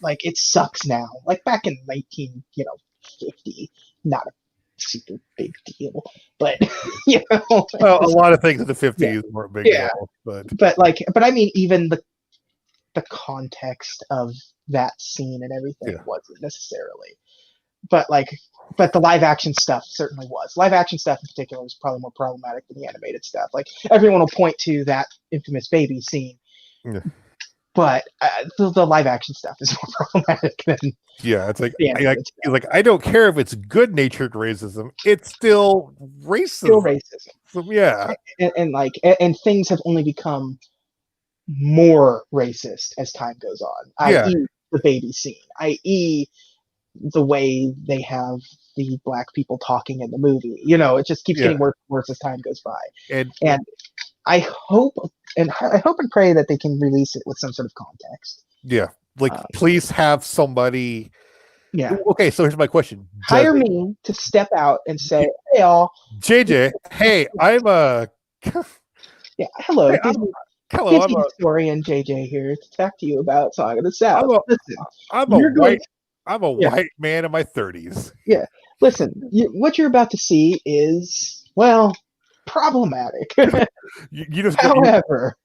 Like, it sucks now. Like, back in 1950, not a super big deal. But, well, a lot of things in the 50s weren't big deal. But I mean, even the context of that scene and everything wasn't necessarily. But the live action stuff certainly was. Live action stuff in particular was probably more problematic than the animated stuff. Like, everyone will point to that infamous baby scene. Yeah. But the live action stuff is more problematic than it's like I don't care if it's good natured racism, it's still racism. So, and things have only become more racist as time goes on. I.e. the baby scene. I.e. the way they have the black people talking in the movie. It just keeps getting worse and worse as time goes by. And I hope and pray that they can release it with some sort of context. Yeah. Like, please have somebody. Yeah. Okay, so here's my question. Hire me to step out and say, hey, y'all. JJ, hey, I'm a... yeah, hello. Hey, hello, I'm a historian, JJ here to talk to you about Song of the South. I'm a white man in my 30s. Yeah. Listen, what you're about to see is, well, problematic. you just However,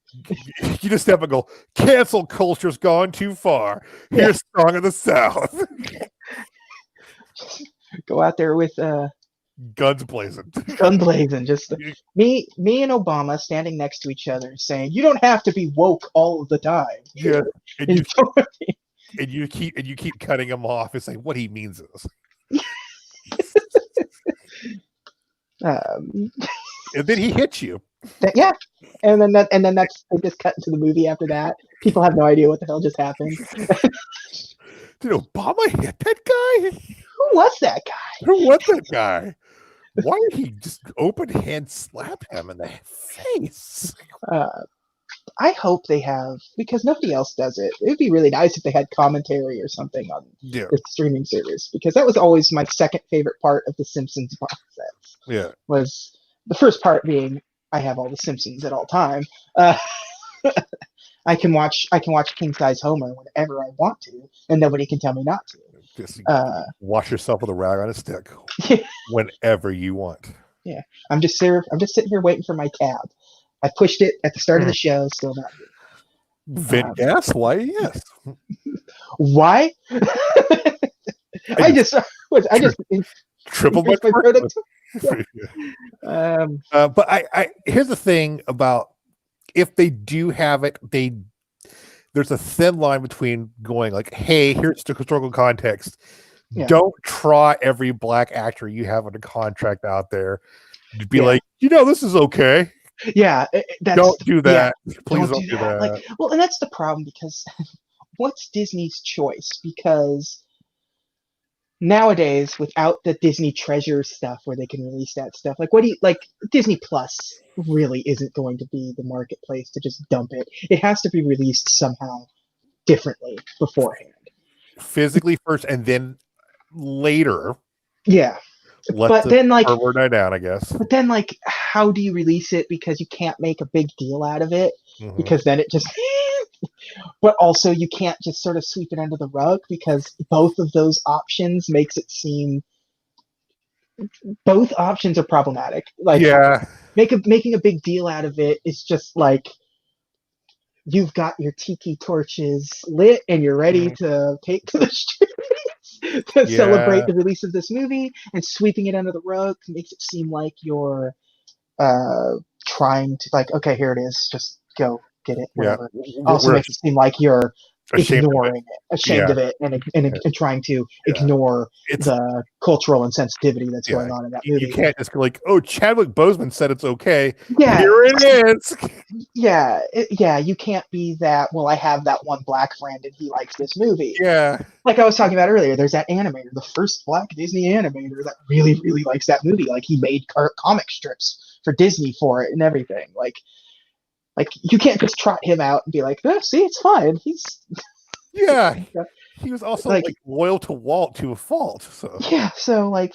you just have to go, cancel culture's gone too far. Here's Song of the South. Go out there with guns blazing. Just me and Obama standing next to each other saying, you don't have to be woke all of the time. Yeah. And you keep cutting him off and saying what he means is. And then he hits you. And then that's they just cut into the movie after that. People have no idea what the hell just happened. Did Obama hit that guy? Who was that guy? Why did he just open hand slap him in the face? I hope they have, because nobody else does it. It would be really nice if they had commentary or something on the streaming service, because that was always my second favorite part of the Simpsons box sets. Yeah, was the first part being I have all the Simpsons at all time. I can watch King Size Homer whenever I want to, and nobody can tell me not to. Just wash yourself with a rag on a stick whenever you want. Yeah, I'm just sitting here waiting for my tab. I pushed it at the start of the show. Still not here. Vent gas? Why? Yes. Why? I just triple my product. But I here's the thing about, if they do have it, there's a thin line between going like, hey, here's the historical context. Yeah. Don't try every black actor you have on a contract out there to be Yeah. like, this is okay. Yeah, Don't do that. Yeah, Please don't do that. Like, well, and that's the problem, because what's Disney's choice? Because nowadays, without the Disney Treasure stuff where they can release that stuff, like, what do you like? Disney Plus really isn't going to be the marketplace to just dump it. It has to be released somehow differently beforehand. Physically first, and then later. Yeah. But then, like, die down, I guess. But then, like, how do you release it? Because you can't make a big deal out of it. Mm-hmm. Because then it just. But also, you can't just sort of sweep it under the rug, because both of those options makes it seem. Both options are problematic. Like, yeah, making a big deal out of it is just like, you've got your tiki torches lit and you're ready to take to the streets to celebrate the release of this movie, and sweeping it under the rug makes it seem like you're trying to, like, okay, here it is, just go get it, whatever. Also makes it seem like you're ignoring it, ashamed of it, and trying to ignore the cultural insensitivity that's going on in that movie. You can't just go like, oh, Chadwick Boseman said it's okay. Yeah, here it is. Yeah, you can't be that. Well, I have that one black friend and he likes this movie. Yeah, like I was talking about earlier, there's that animator, the first black Disney animator that really, really likes that movie. Like, he made comic strips for Disney for it and everything. Like you can't just trot him out and be like, oh, see, it's fine. He's he was also like loyal to Walt to a fault. So so like,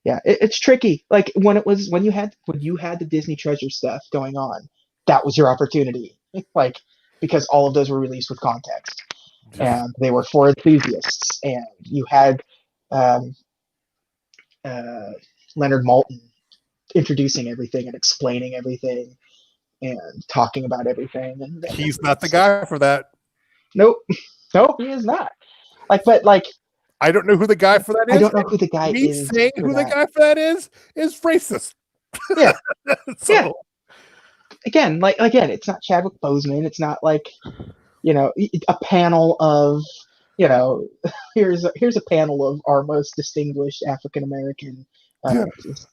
it's tricky. Like, when you had the Disney Treasure stuff going on, that was your opportunity. Like, because all of those were released with context, and they were for enthusiasts, and you had Leonard Maltin introducing everything and explaining everything and talking about everything. And he's not the guy for that. Nope, he is not. But I don't know who the guy for that is. I don't know who the guy is. Saying who the guy for that is racist. Yeah. Again, it's not Chadwick Boseman. It's not like, a panel of, here's a panel of our most distinguished African American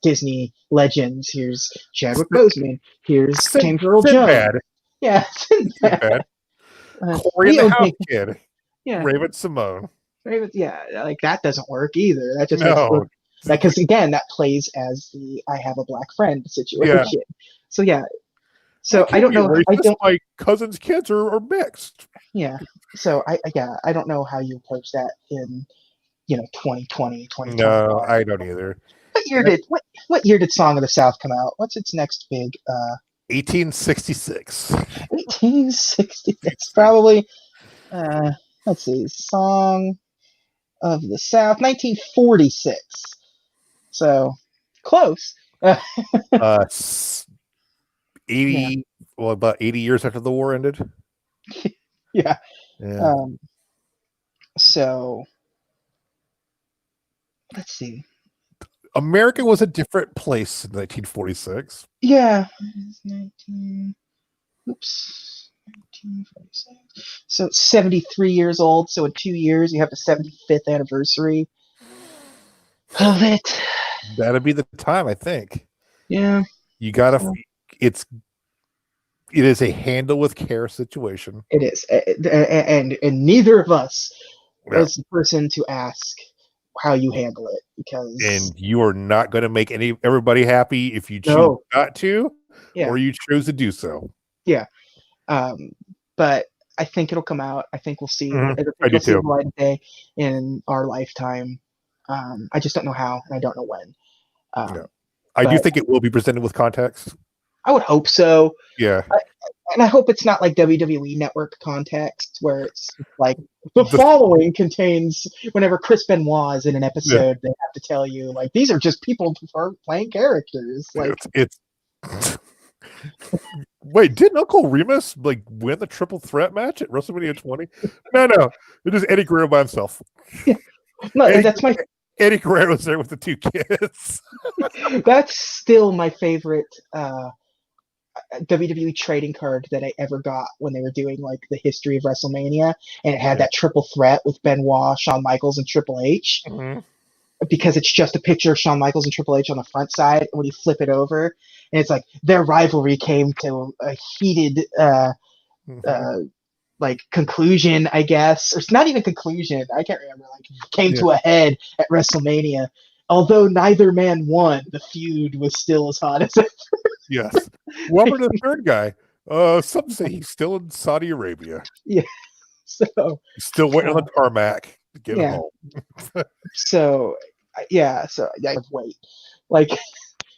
Disney legends. Here's Chadwick Boseman. Here's James Earl Jones. Yeah, Sinbad. Corey and the House Kid. Yeah, Raven Simone. Like, that doesn't work either. That just makes it work. Because again, that plays as the I have a black friend situation. So So I don't know. My cousin's kids are mixed. Yeah. So I don't know how you approach that in 2020, 2021. No, I don't either. What year did Song of the South come out? What's its next big 1866. 1866, probably. Let's see, Song of the South, 1946. So close. 80, well, about 80 years after the war ended. Yeah. So let's see. America was a different place in 1946. Yeah. 1946. So 73 years old. So in 2 years, you have the 75th anniversary of it. That'd be the time, I think. Yeah. You gotta. It is a handle with care situation. It is, and neither of us is the person to ask how you handle it, because you are not going to make everybody happy if you choose not to, or you choose to do so. Yeah, but I think it'll come out. I think we'll see. I do too. The light of day in our lifetime. I just don't know how, and I don't know when. I do think it will be presented with context. I would hope so. Yeah. And I hope it's not like WWE Network context, where it's like the following contains, whenever Chris Benoit is in an episode, they have to tell you, like, these are just people who are playing characters. Like, it's wait, didn't Uncle Remus win the triple threat match at WrestleMania 20? No, it was Eddie Guerrero by himself. Yeah. No, Eddie Guerrero was there with the two kids. That's still my favorite. WWE trading card that I ever got when they were doing like the history of WrestleMania, and it had that triple threat with Benoit, Shawn Michaels, and Triple H. Mm-hmm. Because it's just a picture of Shawn Michaels and Triple H on the front side. And when you flip it over, and it's like their rivalry came to a heated like conclusion, I guess, or it's not even conclusion. I can't remember. Like came to a head at WrestleMania. Although neither man won, the feud was still as hot as ever. Yes. What about the third guy? Some say he's still in Saudi Arabia. Yeah. So He's still waiting on the tarmac to get home. So So I wait. Like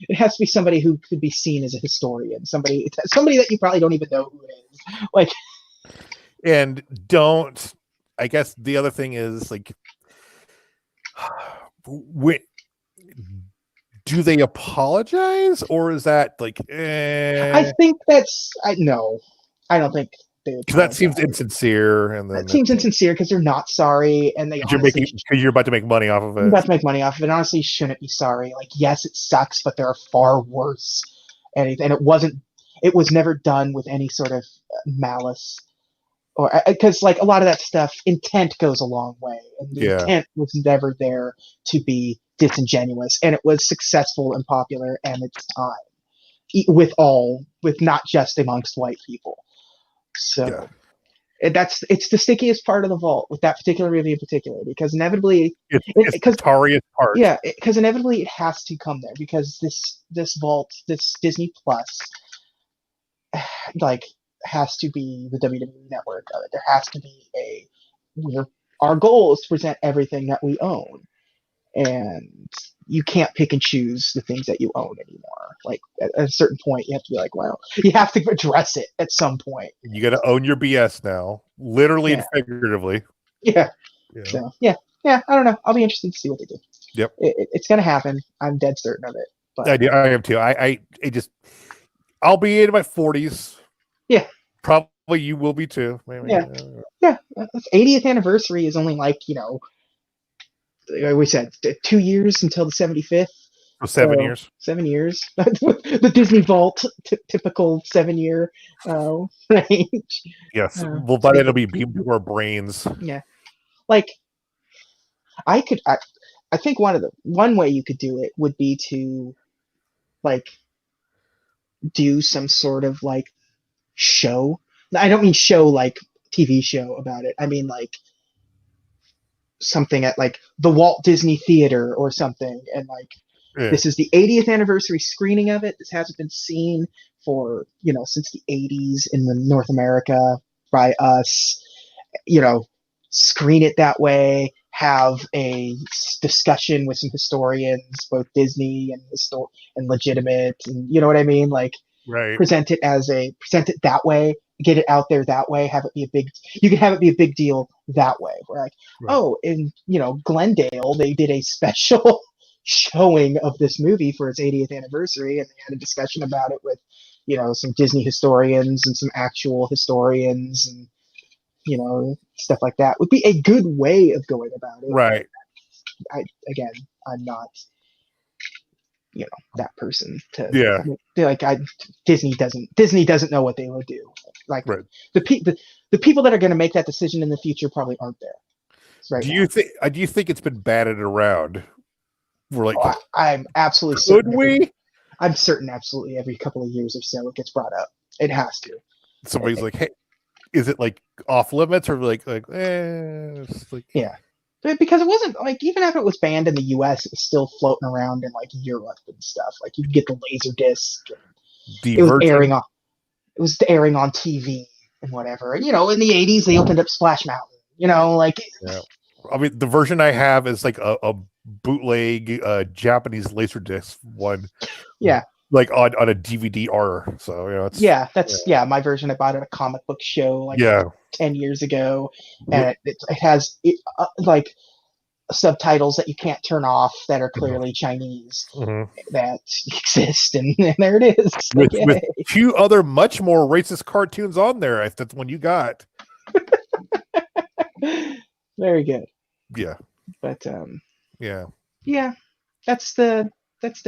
it has to be somebody who could be seen as a historian. Somebody that you probably don't even know who it is. Like. And don't. I guess the other thing is like, do they apologize, or is that like? I think that's no. I don't think they would. That seems insincere, and then that seems insincere because they're not sorry, and they because you're about to make money off of it. You're about to make money off of it. Honestly, you shouldn't be sorry. Like, yes, it sucks, but there are far worse. And it wasn't. It was never done with any sort of malice, or because like a lot of that stuff, intent goes a long way, and the intent was never there to be disingenuous, and it was successful and popular at its time, with not just amongst white people. So it's the stickiest part of the vault with that particular movie in particular, because inevitably it's the tariest part. Yeah, because inevitably it has to come there, because this vault, this Disney Plus, like has to be the WWE network of it. There has to be our goal is to present everything that we own, and you can't pick and choose the things that you own anymore. Like at a certain point, you have to be like, well, you have to address it at some point. You got to own your BS now, literally and figuratively. Yeah. So I don't know. I'll be interested to see what they do. Yep, it's gonna happen. I'm dead certain of it. But I am too. I'll be in my 40s. Yeah. Probably you will be too. Maybe. Yeah. 80th anniversary is only like, we said 2 years until the 75th. 7 years. 7 years. The Disney Vault, typical 7-year range. Yes. Well, by then it'll be beamed to our brains. Yeah. Like, I think one way you could do it would be to, like, do some sort of like show. I don't mean show like TV show about it. I mean like something at like the Walt Disney Theater or something, and like this is the 80th anniversary screening of it. This hasn't been seen for since the 80s in the North America by us. Screen it that way. Have a discussion with some historians, both Disney and legitimate, and you know what I mean. Like, present it that way. Get it out there that way. Have it be you can have it be a big deal that way. We're like, in Glendale, they did a special showing of this movie for its 80th anniversary, and they had a discussion about it with some Disney historians and some actual historians, and stuff like that would be a good way of going about it. Right. I'm not that person to Disney doesn't know what they would do. Like the people that are going to make that decision in the future probably aren't there. Do you think it's been batted around? We're like, I'm absolutely certain. I'm certain absolutely every couple of years or so it gets brought up. It has to. Somebody's like, hey, is it like off limits, or it's like yeah. Because it wasn't like, even after it was banned in the US, it was still floating around in like Europe and stuff. Like you could get the laser disc. It was airing on TV and whatever. And in the 80s they opened up Splash Mountain. I mean, the version I have is like a bootleg Japanese laser disc one. Yeah. Like on a DVD-R. So it's my version. I bought at a comic book show 10 years ago, and it has like subtitles that you can't turn off that are clearly Chinese that exist, and there it is. With 2 other much more racist cartoons on there. That's the one you got. Very good. Yeah. But yeah, that's the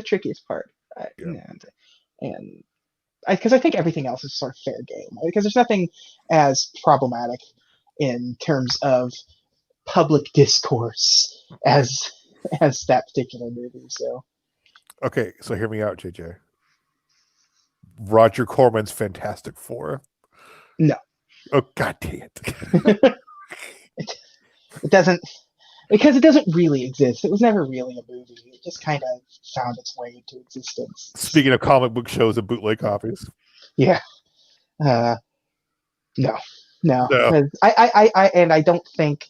trickiest part. And because I think everything else is sort of fair game. Because there's nothing as problematic in terms of public discourse as that particular movie. So okay, so hear me out, JJ. Roger Corman's Fantastic Four. no, Oh god dang it! it doesn't, because it doesn't really exist. It was never really a movie. It just kind of found its way into existence. Speaking of comic book shows and bootleg copies, Yeah. Uh, no, no, no, because and I don't think,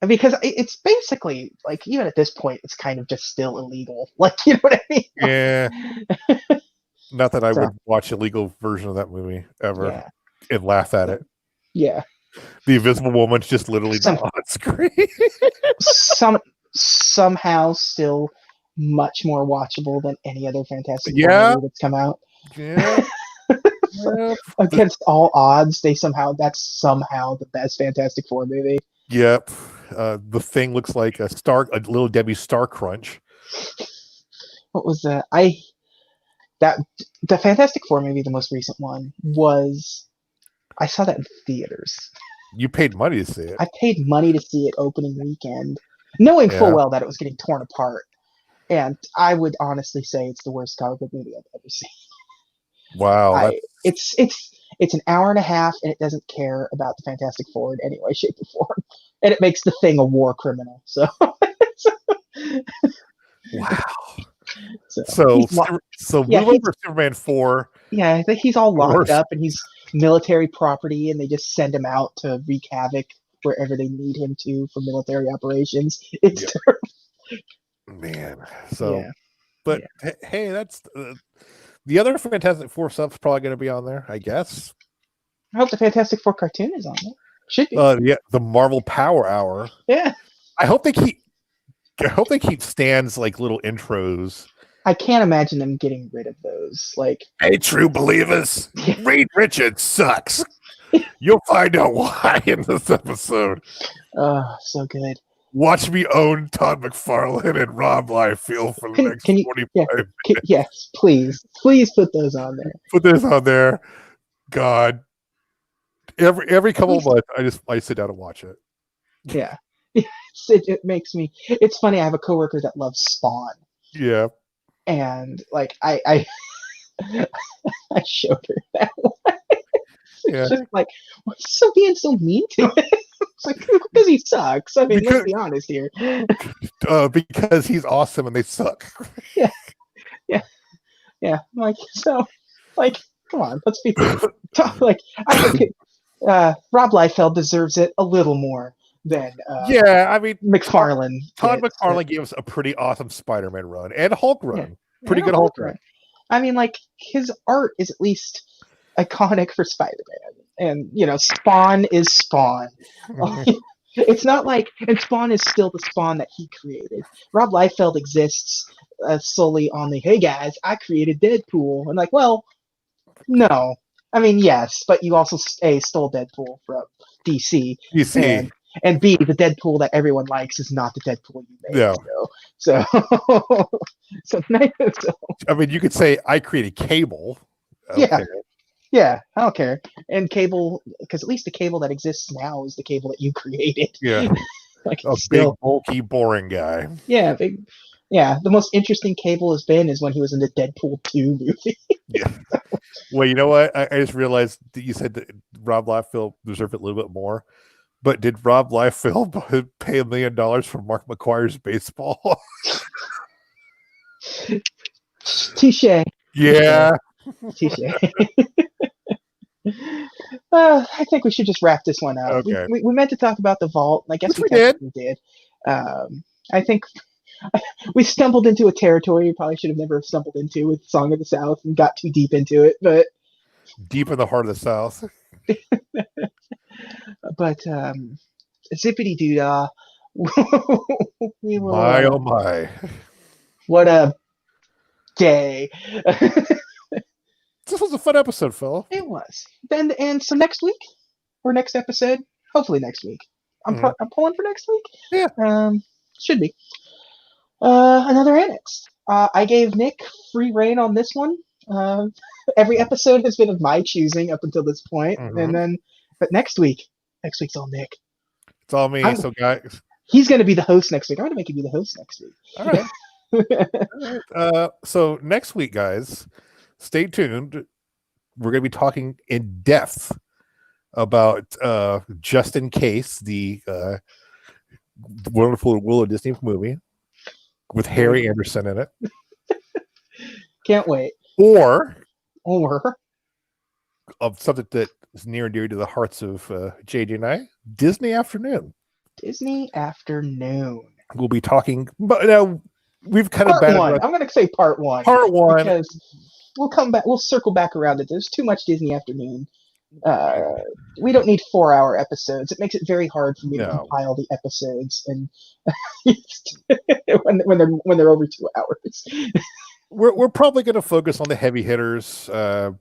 because it's basically like, even at this point, it's kind of just still illegal. Like, you know what I mean? yeah, not that I So would watch a legal version of that movie ever yeah, and laugh at it. yeah. The Invisible Woman's just literally Some not on screen. somehow still much more watchable than any other Fantastic Four Yeah, movie that's come out. yeah, yeah. Against all odds, that's somehow the best Fantastic Four movie. Yep. The Thing looks like a little Debbie Star Crunch. What was that? The Fantastic Four movie, the most recent one, was, I saw that in theaters. You paid money to see it. I paid money to see it opening weekend, knowing full Yeah. well that it was getting torn apart. And I would honestly say it's the worst comic book movie I've ever seen. Wow. It's an hour and a half, and it doesn't care about the Fantastic Four in any way, shape, or form. And it makes the Thing a war criminal. So, Wow. so move over Superman 4. Yeah, I think he's all locked Worse. up, and he's military property, and they just send him out to wreak havoc wherever they need him to for military operations. It's Man. So, yeah. but hey, that's the other Fantastic Four stuff's probably going to be on there, I guess. I hope the Fantastic Four cartoon is on there. Should be. Yeah, the Marvel Power Hour. Yeah. I hope they keep Stan's like little intros. I can't imagine them getting rid of those. Like, hey, true believers, Reed Richards sucks. You'll find out why in this episode. Oh, so good. Watch me own Todd McFarlane and Rob Liefeld for the next 25 minutes. Yes, please put those on there. Put this on there. God, every couple of months, I sit down and watch it. Yeah, it makes me. It's funny. I have a coworker that loves Spawn. Yeah, and like I showed her that one. Yeah. She's like, what's so being so mean to him? It's like, because he sucks. I mean, let's be honest here. Because he's awesome and they suck. Yeah. Like, so, like, come on, let's be like. I think Rob Liefeld deserves it a little more than I mean, McFarlane. Todd McFarlane gave us a pretty awesome Spider-Man run and Hulk run. Pretty good Hulk run. I mean, like, his art is at least iconic for Spider-Man, and Spawn is Spawn. It's not like, and Spawn is still the Spawn that he created. Rob Liefeld exists solely on the, hey guys, I created Deadpool, and like, well, no, I mean, yes, but you also stole Deadpool from DC. And B, the Deadpool that everyone likes is not the Deadpool you made. Yeah. So I mean, you could say I created Cable. Okay. Yeah, I don't care. And Cable, because at least the Cable that exists now is the Cable that you created. Yeah. Like, a big, bulky, boring guy. Yeah, the most interesting Cable has been is when he was in the Deadpool 2 movie. Yeah. Well, you know what? I just realized that you said that Rob Liefeld deserved it a little bit more. But did Rob Liefeld pay $1 million for Mark McGuire's baseball? Touche. Yeah. Touche. I think we should just wrap this one up. Okay. We meant to talk about the vault, and I guess we did. I think we stumbled into a territory we probably should have never stumbled into with Song of the South and got too deep into it, but deep in the heart of the South. But zippity doodah. My oh my! What a day! This was a fun episode, Phil. It was. And so next week or next episode, hopefully next week. I'm pulling for next week. Yeah. Should be. Another Annex. I gave Nick free reign on this one. Every episode has been of my choosing up until this point, but next week's all Nick. It's all me. So guys, he's going to be the host next week. I'm going to make you be the host next week. All right. All right. So next week, guys, stay tuned. We're going to be talking in depth about Just in Case, the Wonderful World of Disney movie with Harry Anderson in it. Can't wait. Or of something that is near and dear to the hearts of JJ and I, Disney Afternoon. Disney Afternoon. We'll be talking, but we've kind part of one. I'm going to say part one. Part one, because we'll come back. We'll circle back around it. There's too much Disney Afternoon. We don't need 4-hour episodes. It makes it very hard for me to compile the episodes, and when they're over 2 hours. We're probably going to focus on the heavy hitters. Yeah,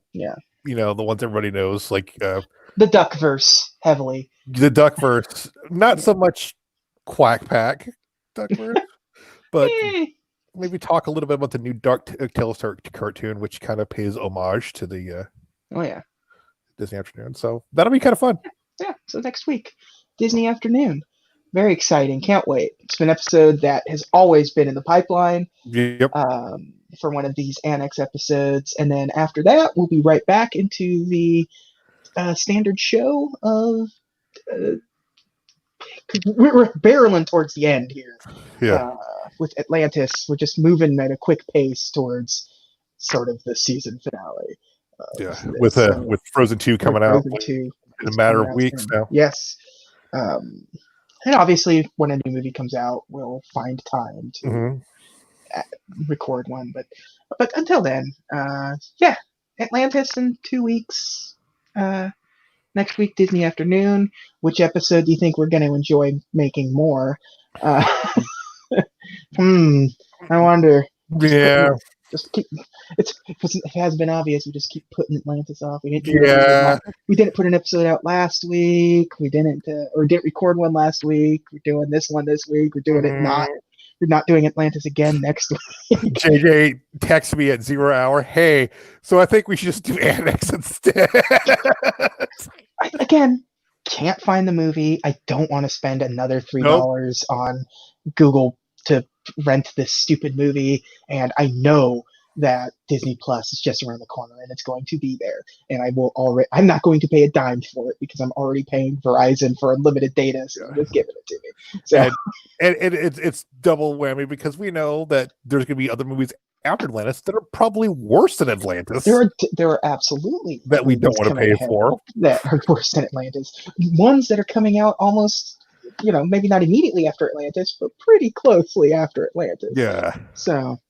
the ones everybody knows, like the Duckverse heavily. The Duckverse, not so much Quack Pack Duckverse, but maybe talk a little bit about the new DuckTales cartoon, which kind of pays homage to the Disney Afternoon. So that'll be kind of fun. Yeah. So next week, Disney Afternoon. Very exciting. Can't wait. It's an episode that has always been in the pipeline. Yep. For one of these Annex episodes. And then after that, we'll be right back into the standard show of... we're barreling towards the end here. Yeah. With Atlantis, we're just moving at a quick pace towards sort of the season finale. With Frozen 2 coming out in a matter of weeks now. Yes. And obviously, when a new movie comes out, we'll find time to record one. But until then, Atlantis in 2 weeks. Next week, Disney Afternoon. Which episode do you think we're going to enjoy making more? I wonder. Just keep. It has been obvious. We just keep putting Atlantis off. We didn't put an episode out last week. We didn't record one last week. We're doing this one this week. We're doing it not. We're not doing Atlantis again next week. JJ texted me at 0 hour. Hey, so I think we should just do Annex instead. Again, can't find the movie. I don't want to spend another $3 on Google to rent this stupid movie, and I know that Disney Plus is just around the corner and it's going to be there, and I'm not going to pay a dime for it because I'm already paying Verizon for unlimited data, so just giving it to me. So and it's double whammy because we know that there's going to be other movies after Atlantis that are probably worse than Atlantis. There are absolutely that we don't want to pay for that are worse than Atlantis. Ones that are coming out almost, maybe not immediately after Atlantis, but pretty closely after Atlantis. Yeah. So,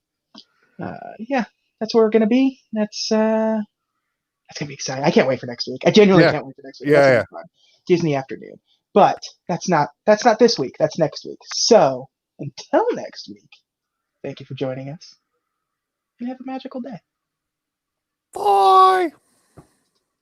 that's where we're gonna be. That's gonna be exciting. I can't wait for next week. I genuinely can't wait for next week. Yeah. Disney Afternoon. But that's not this week. That's next week. So until next week, thank you for joining us, and have a magical day. Bye.